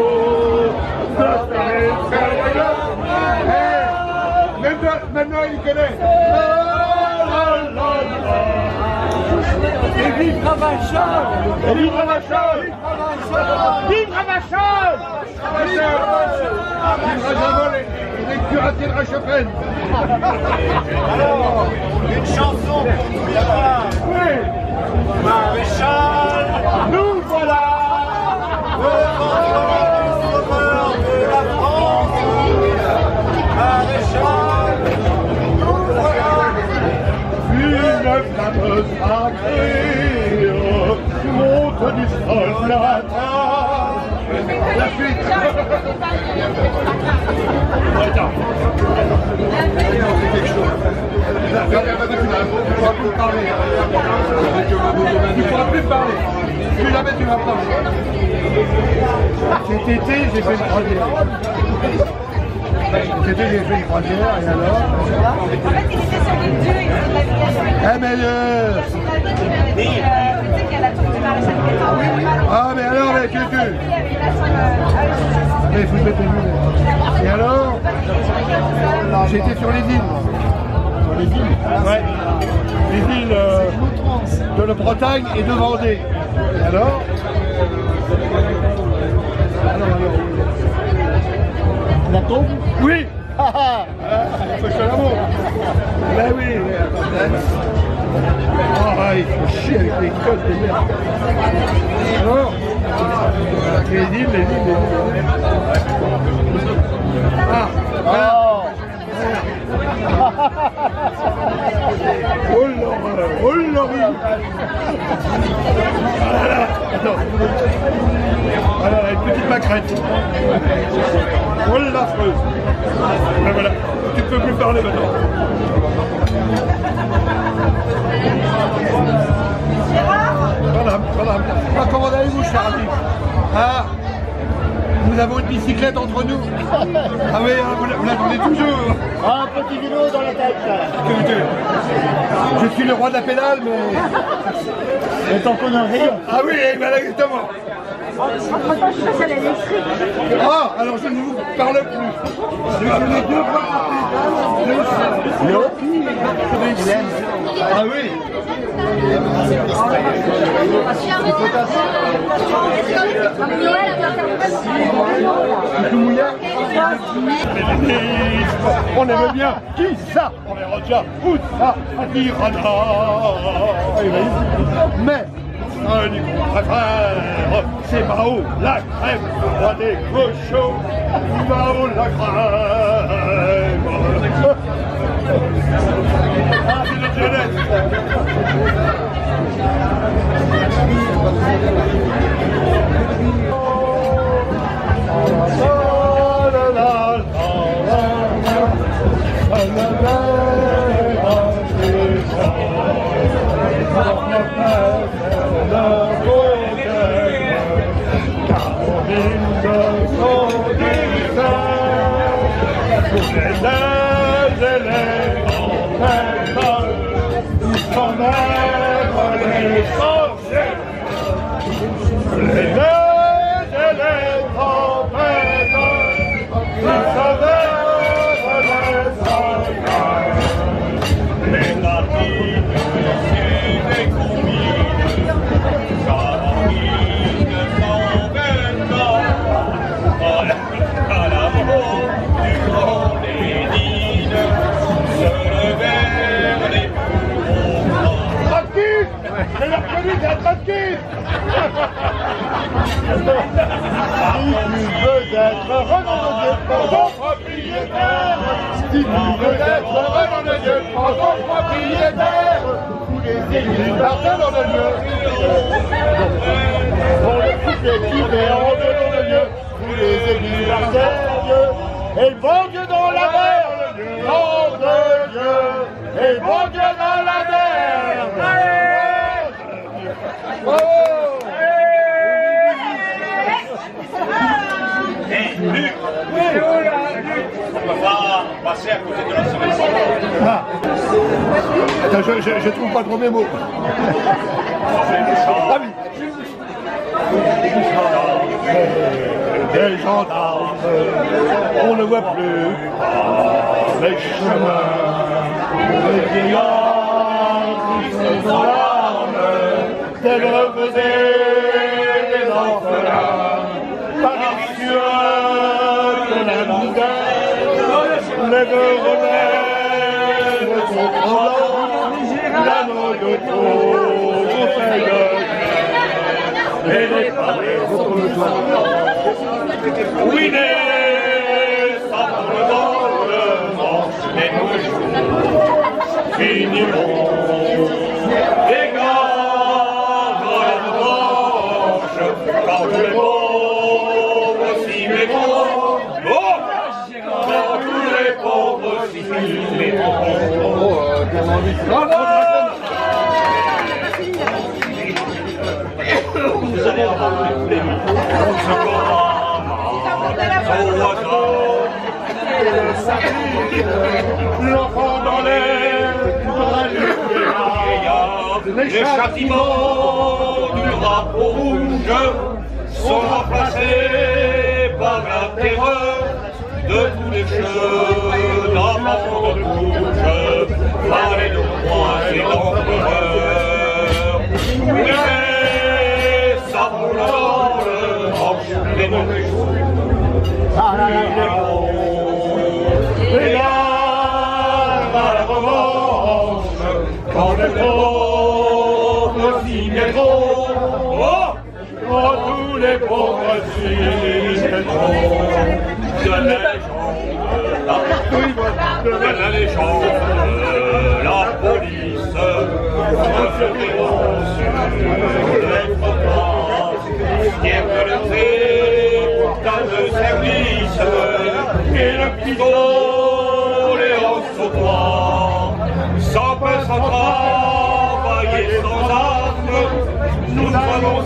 Maintenant il connaît. Et vive Ravachol! Et vive Ravachol! Vive Ravachol! Vive Ravachol! Les cuirassiers de Reichshoffen! Alors, une chanson pour oui. Maréchal, nous voilà! Le sauveur de la France! Maréchal, nous voilà! Une flamme sacrée monte du sol la la suite. Attends. C'est quelque chose. Tu ne pourras plus parler. Tu ne pourras plus parler. Plus jamais tu vas parler. Cet été, j'ai fait le troisième. C'était j'ai fait une croisière, et alors? En fait, il était sur des dieux, il faisait de navigation. Eh mais Tu sais qu'il y a la tour du maréchal Pétain. ah mais alors, mais Cucu? Mais il faut mettre les lunettes. Et alors? J'étais sur les îles. Sur les îles? Ouais. Les îles de la Bretagne et de Vendée. Et alors? La tombe? Oui. Il faut que je fasse l'amour. Ben oui. Ah, il faut chier avec les codes de merde. Alors? Les îles. Ah, voilà. Oh l'horreur. Voilà, attends. Voilà, une petite pâquerette. Oh l'affreuse. Ben voilà, tu peux plus parler maintenant. Madame. Comment allez-vous, cher ami? Ah, nous avons une bicyclette entre nous. Ah oui, vous l'attendez toujours. Ah, un petit vélo dans la tête. Je suis le roi de la pédale, mais... Et tant qu'on a un rayon. Ah oui, exactement. Entre-temps, je passe à l'électrique. Ah, alors je ne vous parle plus. Je vais amener 2 fois Ah oui. On aime bien. Qui ça? On les retient. Où ça? À Tirana. Mais un du préfère, c'est Mao, la crème, roi des cochons. Mao, la crème. Ah, c'est notre jeunesse. Si tu veux être heureux dans le Dieu, prends ton propriétaire. Tous les églises partent dans le Dieu. On le coupe les pieds en dehors de Dieu. Tous les églises partent et le bon Dieu dans la mer. Nom de Dieu. Et le bon Dieu dans la mer. Hey, Luc! On va pas passer à côté de la semaine. Ah. Attends, je trouve pas trop mes mots. Ah oui. Des gendarmes, on ne voit plus les chemins, les vieillards qui se dorment, tels refaisaient des orphelins, paricieux de la misère, les deux remèdes sont tremblants, l'anneau de trop fait de et les pavés contre le toit. Ruinés, simplement le manche, les mauvais jours finiront. Les gars dans la branche, quand les pauvres s'y mettront. Oh, quand tous les pauvres s'y mettront. Vous allez avoir les mots. On se l'enfant dans l'air, les châtiments du drapeau rouge sont remplacés par la terreur de tous les jeux d'amants de couche, parler de droit et d'empereur. Mais ça roule dans le manche, les mauvais jours. Et là, à la revanche, quand les pauvres s'y mettront, oh, tous les pauvres s'y mettront. De la légende, la police refermeront sur les trottoirs, fiers de leur état de service, et le pistolet au sautoir, sans pain, sans travail et sans armes, nous allons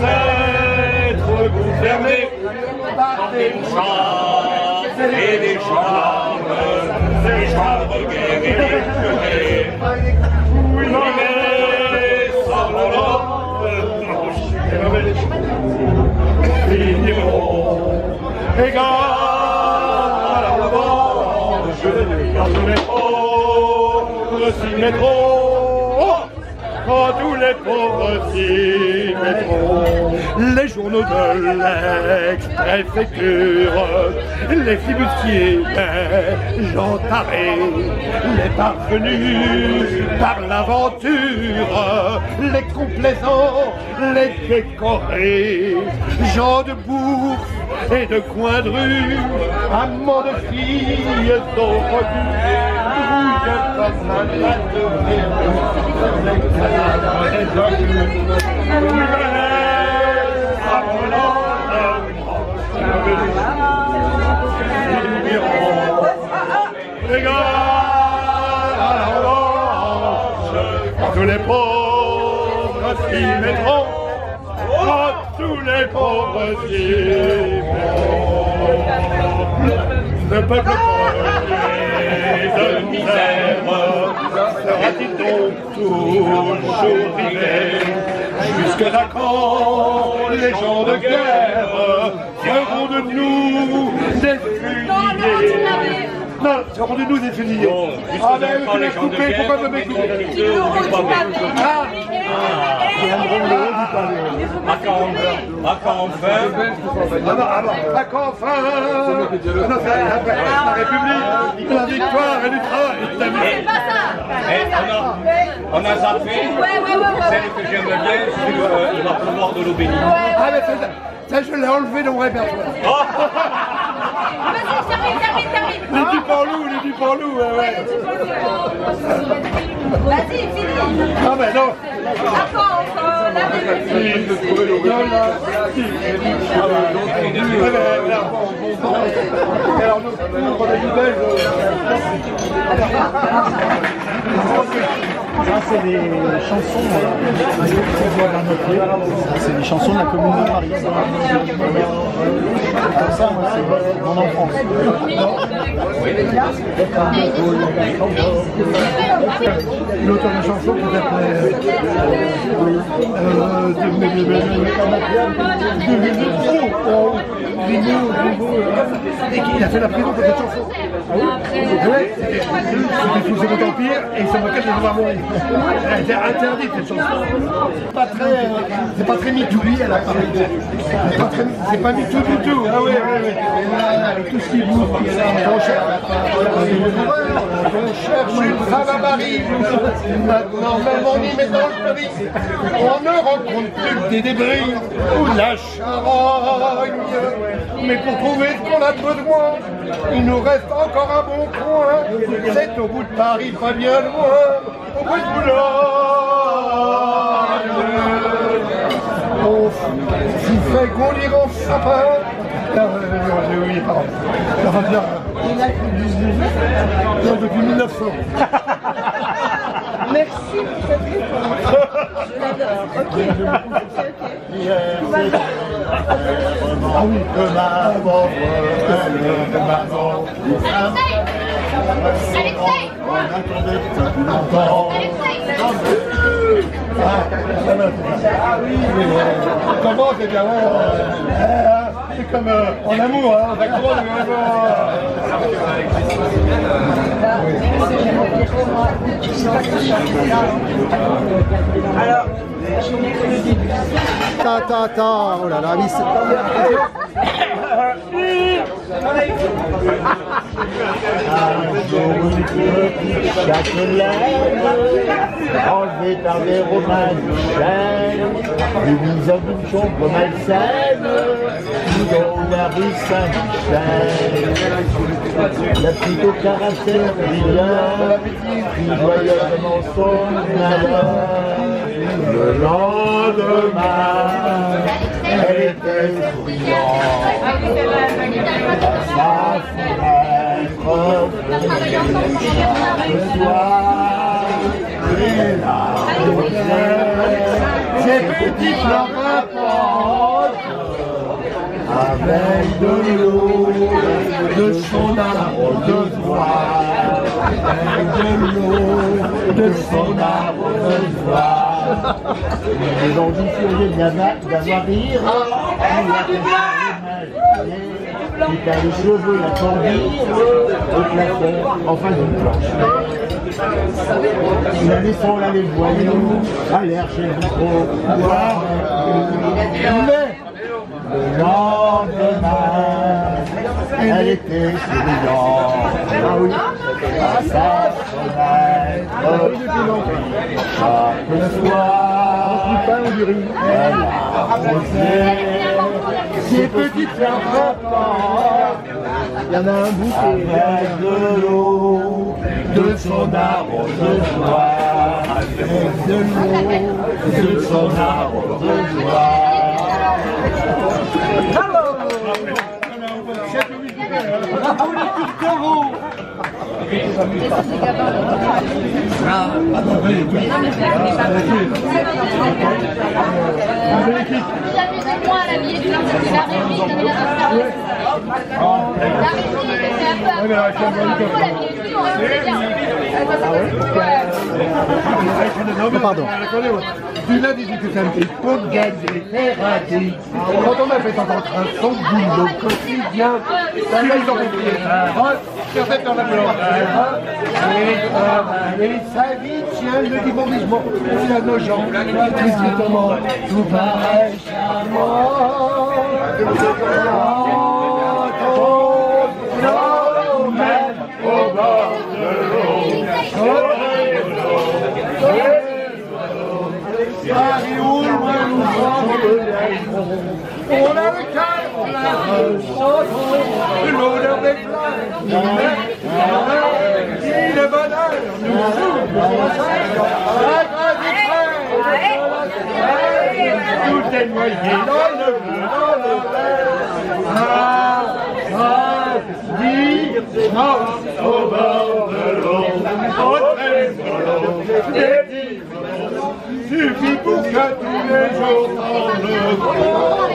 être gouvernés par des chars et des gendarmes guerriers jurés. Oui, mais sans finiront égales à la revanche, car tous les pauvres s'y mettront. Quand tous les pauvres s'y mettront, les journaux de l'ex-préfecture, les flibustiers, les gens tarés, les parvenus par l'aventure, les complaisants, les décorés, gens de bourse et de coin de rue, amants de filles au refus, tous les pauvres s'y mettront, tous les pauvres s'y mettront. Le peuple de misère sera-t-il donc toujours fidèle? Jusque là quand les gens de guerre feront de nous des fusillés. Non, feront de nous des fusillés. Ah ben je l'ai coupé, pourquoi me m'écouter? À quand enfin? À quand enfin? La République, la victoire et du travail. On a zappé celle que j'aime bien sur le pouvoir de l'obélisque. Ah mais ça je l'ai enlevé dans mon répertoire. Les Dupanloup, les Dupanloup, ouais. Vas-y, finis. Ah ben non. Attends, la alors nous, on a du belge. Ça, c'est des chansons c'est des chansons de la Commune de Paris. Comme ça, moi, c'est mon enfance. L'auteur de chanson qui s'appelait et il a fait la prison pour cette chanson. C'était sous Second Empire et il se moquait de devoir mourir. Elle a été interdite cette chanson. C'est pas très MeToo, elle a parlé. C'est pas MeToo du tout. Ah oui, avec tout ce qui bouge. On cherche une femme à Paris. Maintenant, même en y mettant le police, on ne rencontre plus que des débris ou de la charogne. Mais pour trouver ce qu'on a besoin, il nous reste encore un bon coin. C'est au bout de Paris, pas bien loin, au bout de Boulogne. On s'y fait gaulir en sapin. Oui, pardon. Enfin, bien. Non, depuis 1900. Merci pour cette réponse. Je l'adore. Ok. Ah oui, de ma pauvre, On attendait longtemps. Ah oui, mais on commence, et bien c'est comme en amour, hein, on accroche Alors, oh là là, mais c'est... enlevé par des romains de chêne, nous visons d'une chambre malsaine, dans la rue Saint-Michel. La petite au caractère brillant, qui joyeusement son malheur. Le lendemain, elle était souriante. À sa fenêtre, le soir, et là, ces petites fleurs rapportent avec de l'eau de son arbre de joie, avec de l'eau de son arbre de joie. Les gens disent d'avoir rire, qui a les cheveux, la cordille, au plafond, en face d'une planche. Il a des sons là, les voyous, à l'air chez le micro, mais le lendemain, elle était souriante. Ah oui, à sa fenêtre, chaque soir, elle arrosait ses petites fleurs frappantes. Il y en a un bouquet avec de l'eau de son arbre de joie, avec de l'eau de son arbre de joie. Amusez-moi à la vie et de la régie de l'anniversaire. La régie, c'est un peu à la billetterie, on reste bien. Pardon. Tu l'as dit que ça me fait trop de gagner, éradique. Quand on a fait en train son boulot quotidien, ça m'a été compris. Sur cette heure et sa vie tient le divertissement. Il a nos gens, tristement, tout pareil charmant. Même au bord de l'eau. Paris où loin nous on a le calme, on a l'odeur des plages, le bonheur nous ouvre, la grâce est prête, tout est noyé dans le bleu, dans le vert, au bord de l'eau, au trésor des suffit pour que tous les jours on le voit.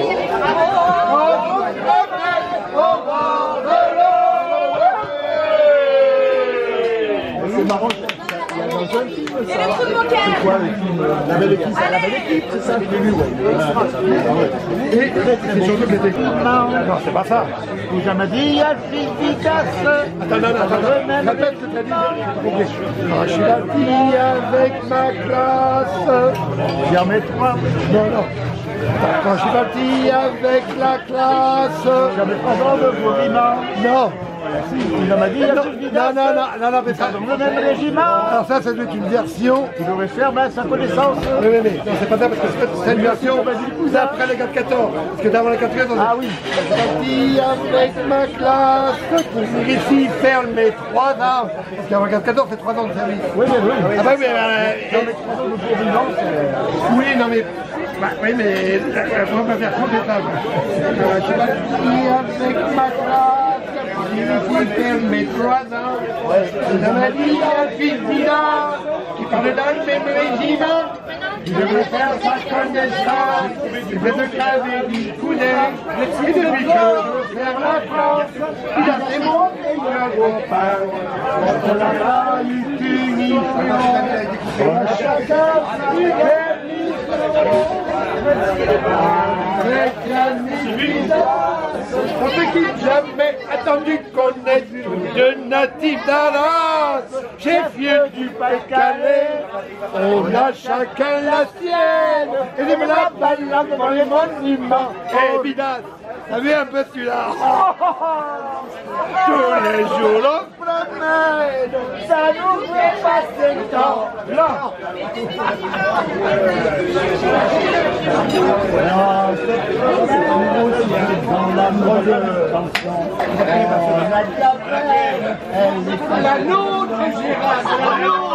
Au bord de l'eau. C'est marrant, il y a dans un film ça. C'est quoi le film La Belle Équipe. La Belle Équipe, c'est ça, j'ai vu, ouais. Et c'est surtout que c'était... Non, c'est pas ça. Déjà m'a dit, il y a le fils Picasso. Attends, répète ce que tu as dit. Je suis la fille avec ma classe. J'en mets trois. Non. Quand je suis parti avec la classe. J'en mets trois dans le régiment. Non. Il m'a dit, non, mais ça. Dans le même régiment. Alors ça doit être une version. Il devrait faire sa connaissance. Oui, non, c'est pas ça, parce que c'est une version. C'est après les 4-14. Parce que d'avant les 4-14, ah oui. Je suis parti avec ma classe pour ici faire mes 3 ans. Parce qu'avant 4-14, c'est 3 ans de service. Oui. Ah bah oui, mais. Oui, non, mais. Bah, oui, mais. Faut pas faire trop d'étapes. Je suis parti avec ma classe. J'ai faire mes 3 ans. Ça m'a dit un fils d'Ida qui parlait dans le même régiment. Je veux faire sa connaissance, je veux de caver du coulet, et depuis que je veux faire la France, il a fait monter le repas. Contre la punition, chacun une avec la négligence, on ne quitte jamais attendu qu'on ait de natifs d'Arras. J'ai vieux du Pas-de-Calais, on a chacun la sienne, et les la balade devant les monuments. Eh Bidas, t'as vu un peu celui-là? Tous les jours l'on se promène, ça nous fait passer le temps là. Dans la mode chanson, on a dit après, la nôtre, Gérard, la nôtre.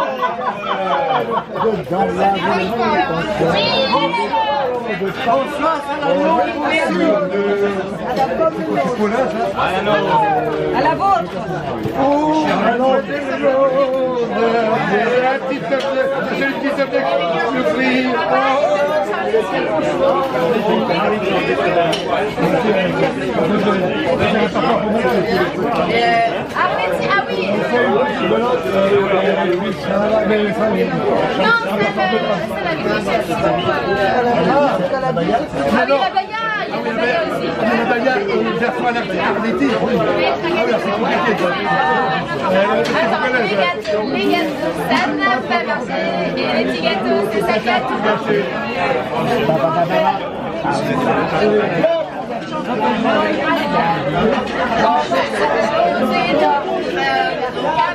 Dans la de François, c'est la nôtre À la vôtre. Ah oui. Non, c'est la négociation. Ah oui, la Baya, il y a la Baya aussi. La Baya, vers quoi l'été. Ah oui, c'est compliqué. Attends, les gâteaux, ça n'a pas marché. Et les petits gâteaux, c'est ça qui a tout marché.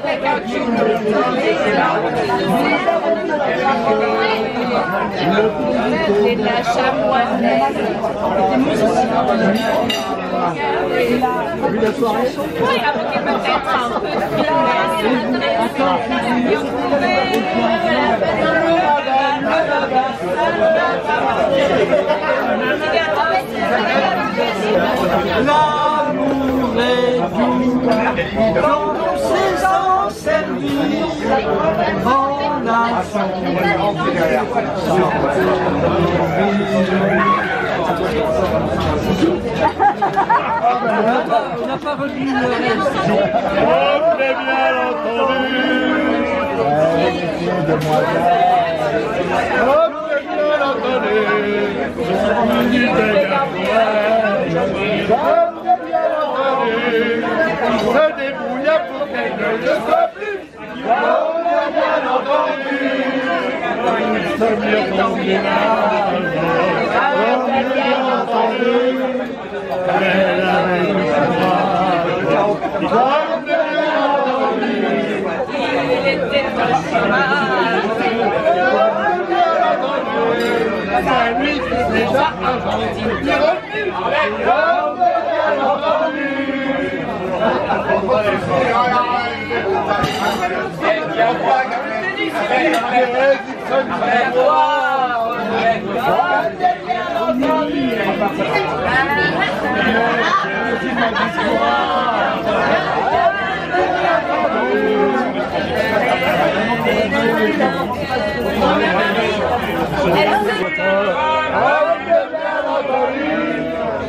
Avec un cube c'est de la chamoiseuse. Oui, il a manqué peut-être un peu de L'amour est doux quand on sait s'en servir. On a son on n'a pas retenu le reste. On l'a bien entendu. Se débrouilla pour qu'elle ne le soit plus. On a bien entendu. Se mire dans le village. On a bien entendu. Elle avait eu sa phrase. On a bien entendu. Il était dans le chemin. C'est lui qui est déjà un gentil qui revenu. On a bien entendu.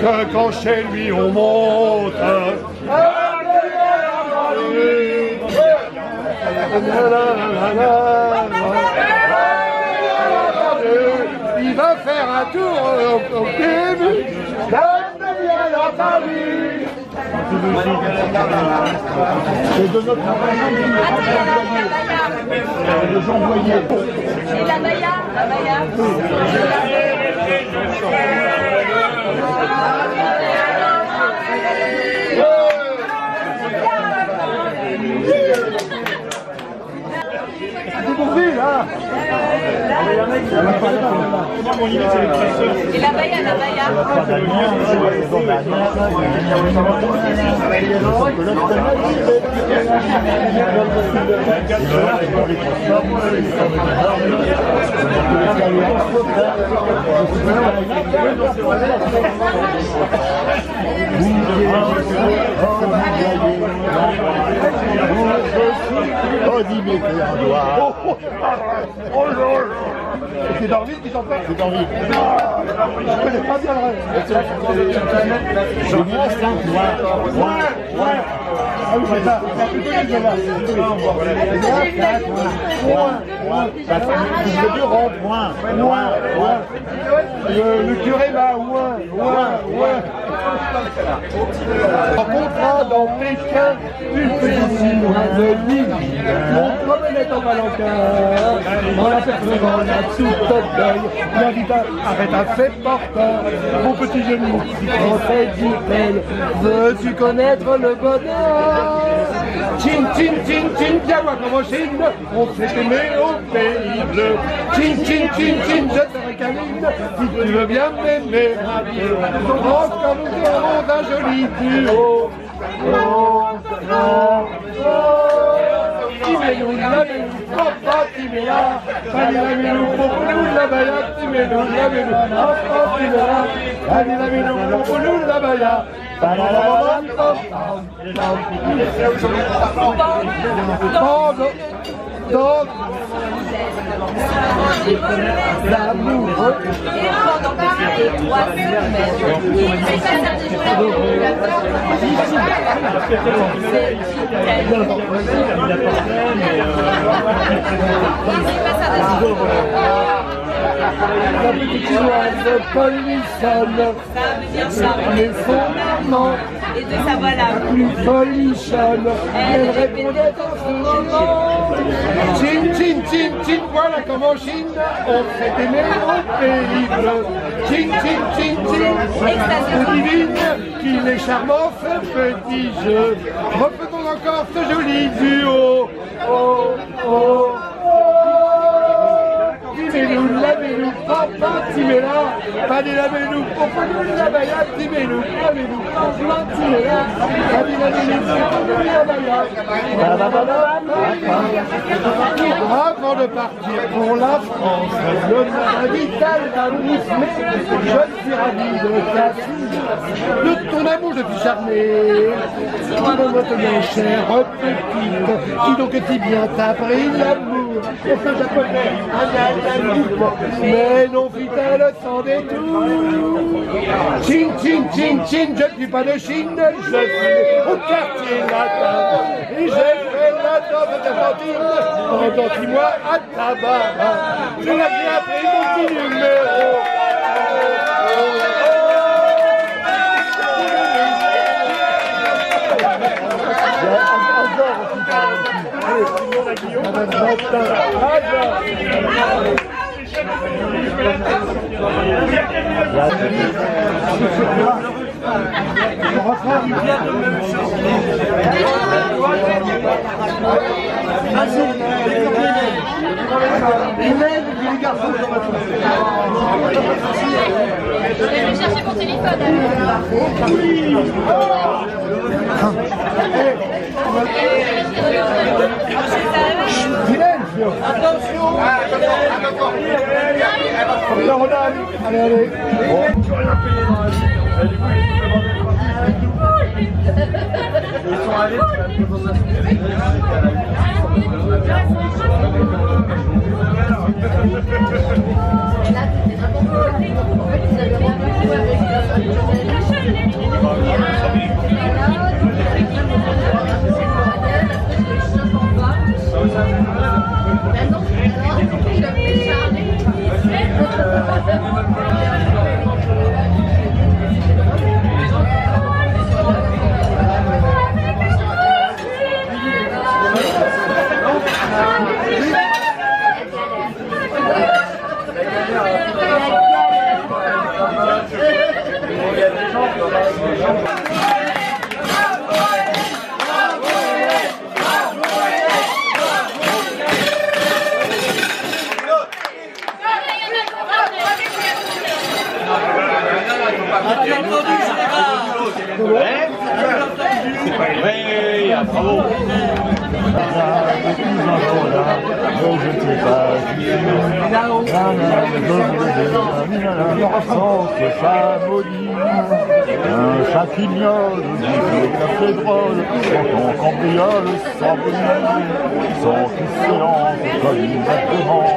Que quand chez lui on monte, il va faire un tour au début. Bien entendu. C'est de notre les envoyés. C'est la Baya, la Baya. C'est pour lui, là. Et la Baya, la Baya. Merci. C'est Darwin qui t'en parle. C'est Darwin. Je connais pas bien le reste. Je vois ça, moi. Ah oui, c'est ça. C'est un peu connu, celle-là. Le dur rond, point. Le curé là, ouin. En contrat dans Pékin, une petite de ligne. Mon promenade en Valentin, en apercevant la toute d'œil, l'invita, arrête à fait porteur, mon petit genou, français dit-elle, veux-tu connaître le bonheur? Tchin, tchin, tchin, tchin, viens voir comme en Chine, on s'est aimé au pays bleu. Tchin, tchin, tchin, tchin, je te récaline, si tu veux bien m'aimer. Encore nous aurons un joli duo. Timélou, lamelou, papa, timéla, palilamelou, popolou, labaya, timélou, lamelou, papa, timéla, palilamelou, popolou, labaya. L'amoureux la petite oise polissonne, mais son maman et de sa voix la plus folichonne, elle répondait en ce moment. Tchin, tchin, tchin, tchin, voilà comme en Chine, on s'est aimé au pays bleu. Tchin, tchin, tchin, tchin, je divine qu'il est charmant ce petit jeu. Refaisons encore ce joli duo. Oh, oh, Timélou, lamélou, papa, timéla, palilamelou, popolou, labaya, timélou, lamélou, papa, timéla, palilamelou, popolou, labaya. Avant de partir pour la France, le marin vital d'un mais je suis ravi de ta fille. De ton amour, je suis charmé. Dis-moi maintenant, chère petite, qui donc si bien t'a pris l'amour. Et ce japonais, mais non fut-elle sans détour. Chin, chin, chin, chin, je ne suis pas de Chine, je suis au quartier latin. Et j'ai fait la danse d'Argentine pendant 6 mois à Tabac. Je l'ai appris mon petit numéro. Je vais lui chercher mon téléphone. Attention! Allez, allez. Bon, tu rien payé dans la suite. Et du coup, ils sont allés, Oui, bravo. Je ne sais pas qui ça maudit. Un chat qui miaule, dit c'est drôle, quand on cambriole sans venir, sans qui silence comme une bête de manche,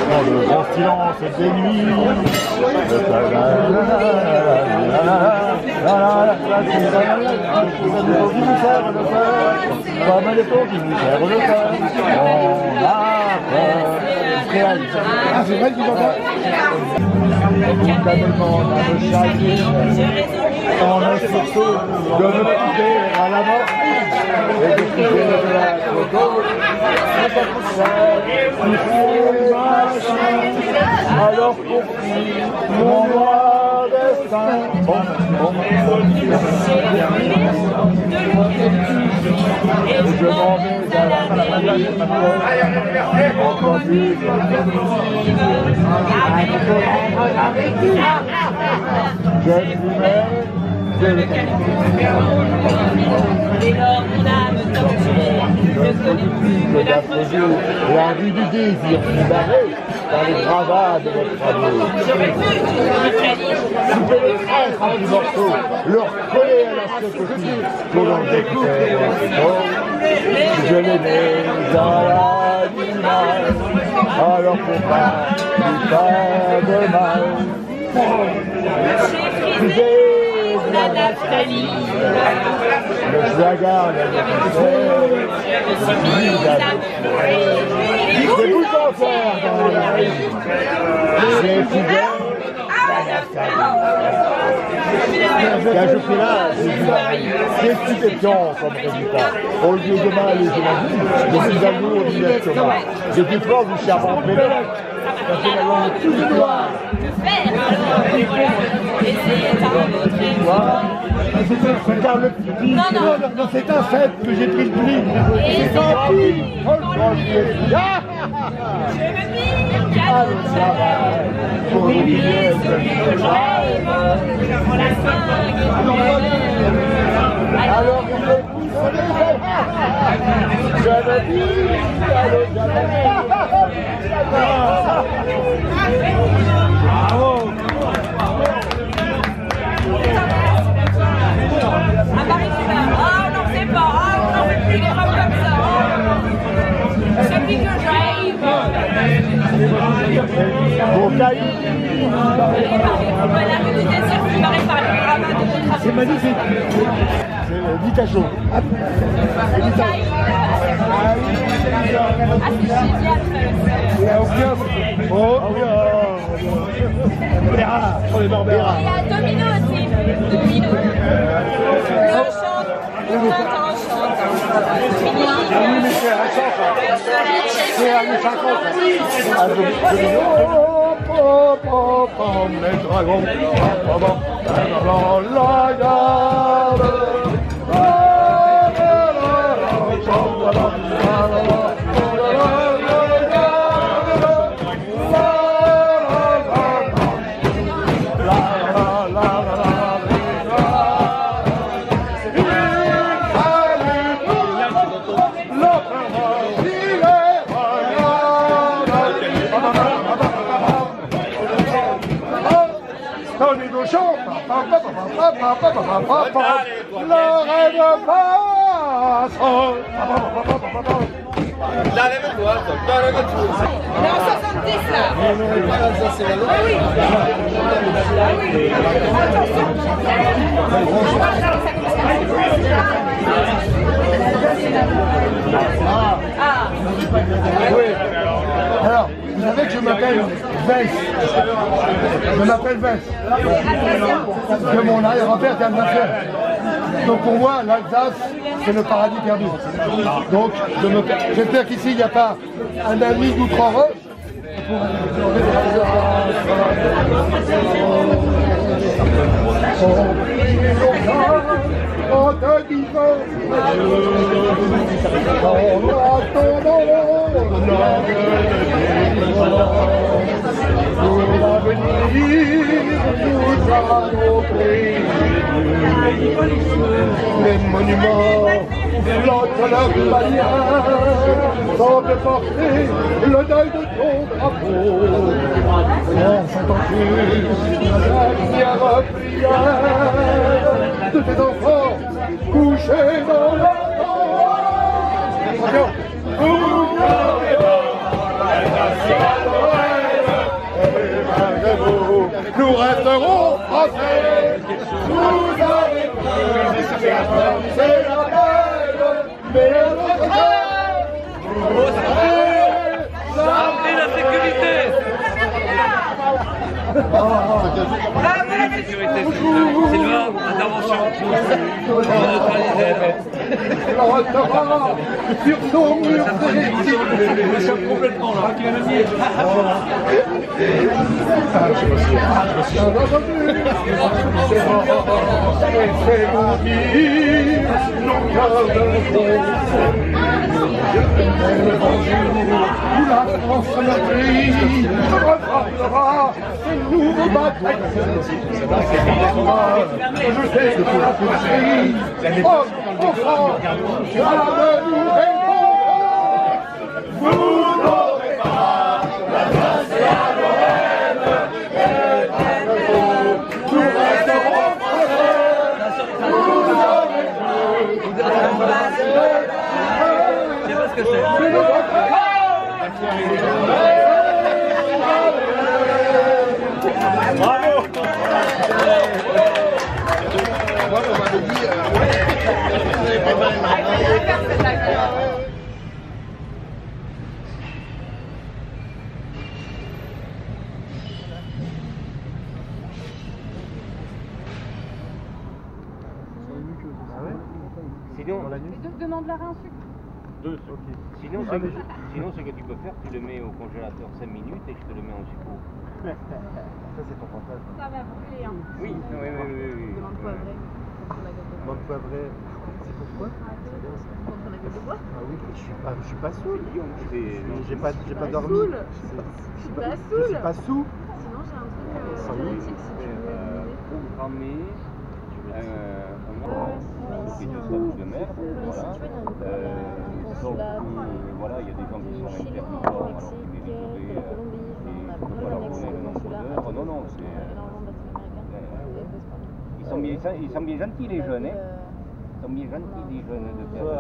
dans le grand silence des nuits. Comme les pauvres qui nous servent le cœur, on a peur. Ah, c'est vrai qu'il va pas. Tellement on a le chagrin, on a surtout de me couper à la mort et de couper de la coco. Alors pour mon noir destin, je m'en vais à la la vie du désir barré par les gravats de votre amour. Couper les traîtres en petits morceaux, leur coller à la secouture pour leur découvrir. Je les mets dans l'animal, alors faut pas lui faire de mal. La Nathalie, le jaguar, c'est vous en faire dans la rue. C'est fidèle, la je fais là, c'est stupéfiant comme résultat. Au lieu de mal et de la vie, je suis amour du l'estomac. J'ai du plan du charbon pédale. Ça fait la langue tout noir. Regarde le petit. Non, c'est un fait que j'ai pris le pli. C'est un pli. Pour oublier ce que j'aime. Alors il est je le dis, bravo. À Paris, c'est ça. Ah, on n'en sait pas. Ah, on n'en fait plus les femmes comme ça. Oh. Celui que j'arrive. Bon, Caïd. La rue du désir qui m'arrive par le drama de votre. C'est magnifique. C'est Nitacho. Ah, c'est génial. Oh, Béra, sur les Barbera. Il y a Domino aussi. Domino. Le chante. On chante. Oui, mais c'est un chant. C'est un 50. Les dragons. On est en 70 là. Oui. Oui. Alors, vous savez que je m'appelle Vence. Je m'appelle Vence. Que mon arrière-grand-père était alsacien. Donc pour moi, l'Alsace, c'est le paradis perdu. Donc, j'espère qu'ici, il n'y a pas un ami d'outre-Rhin. En te disant, pour l'avenir, nous nos pays. Les monuments flottent leurs bannières, semblent porter le deuil de ton drapeau. Entends-tu la dernière prière de tes enfants couchés dans leur tombe? Nous resterons français, nous avec c'est la belle, mais notre rêve, la sécurité. La sécurité, Sylvain, intervention. On va neutraliser. Sur son mur, complètement là. c'est mon dire, nos cœurs de où la France, notre pays, reprendra ses nouveaux batailles. Je sais que pour la pays, homme, enfant, à la nouvelle vous n'aurez pas la place à Lorraine, nous resterons français, nous aurez la place à Je sais pas ce que c'est. Bravo. Demande-leur un sucre. Deux. Sinon, ce que tu peux faire, tu le mets au congélateur 5 minutes et je te le mets en sucre. Ça, c'est ton fantasme. Ça va brûler, hein. Oui. Demande poivrée. Demande poivrée. C'est pourquoi? Contre la gueule de bois. Ah oui, je suis pas saoul. J'ai pas dormi. Je suis pas saoul. Je suis pas sous. Sinon, j'ai un truc génétique si tu veux. Programmer qui est de statut de mer, voilà. Donc, voilà, il y a des gens qui sont intermittents, alors qui mériteraient, et il ne faut pas leur donner le nombre d'heures. Non, c'est... Ils sont bien gentils, les jeunes, hein. Ils sont bien gentils, les jeunes de faire.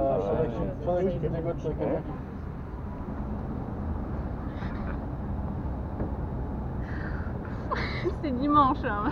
C'est dimanche, hein.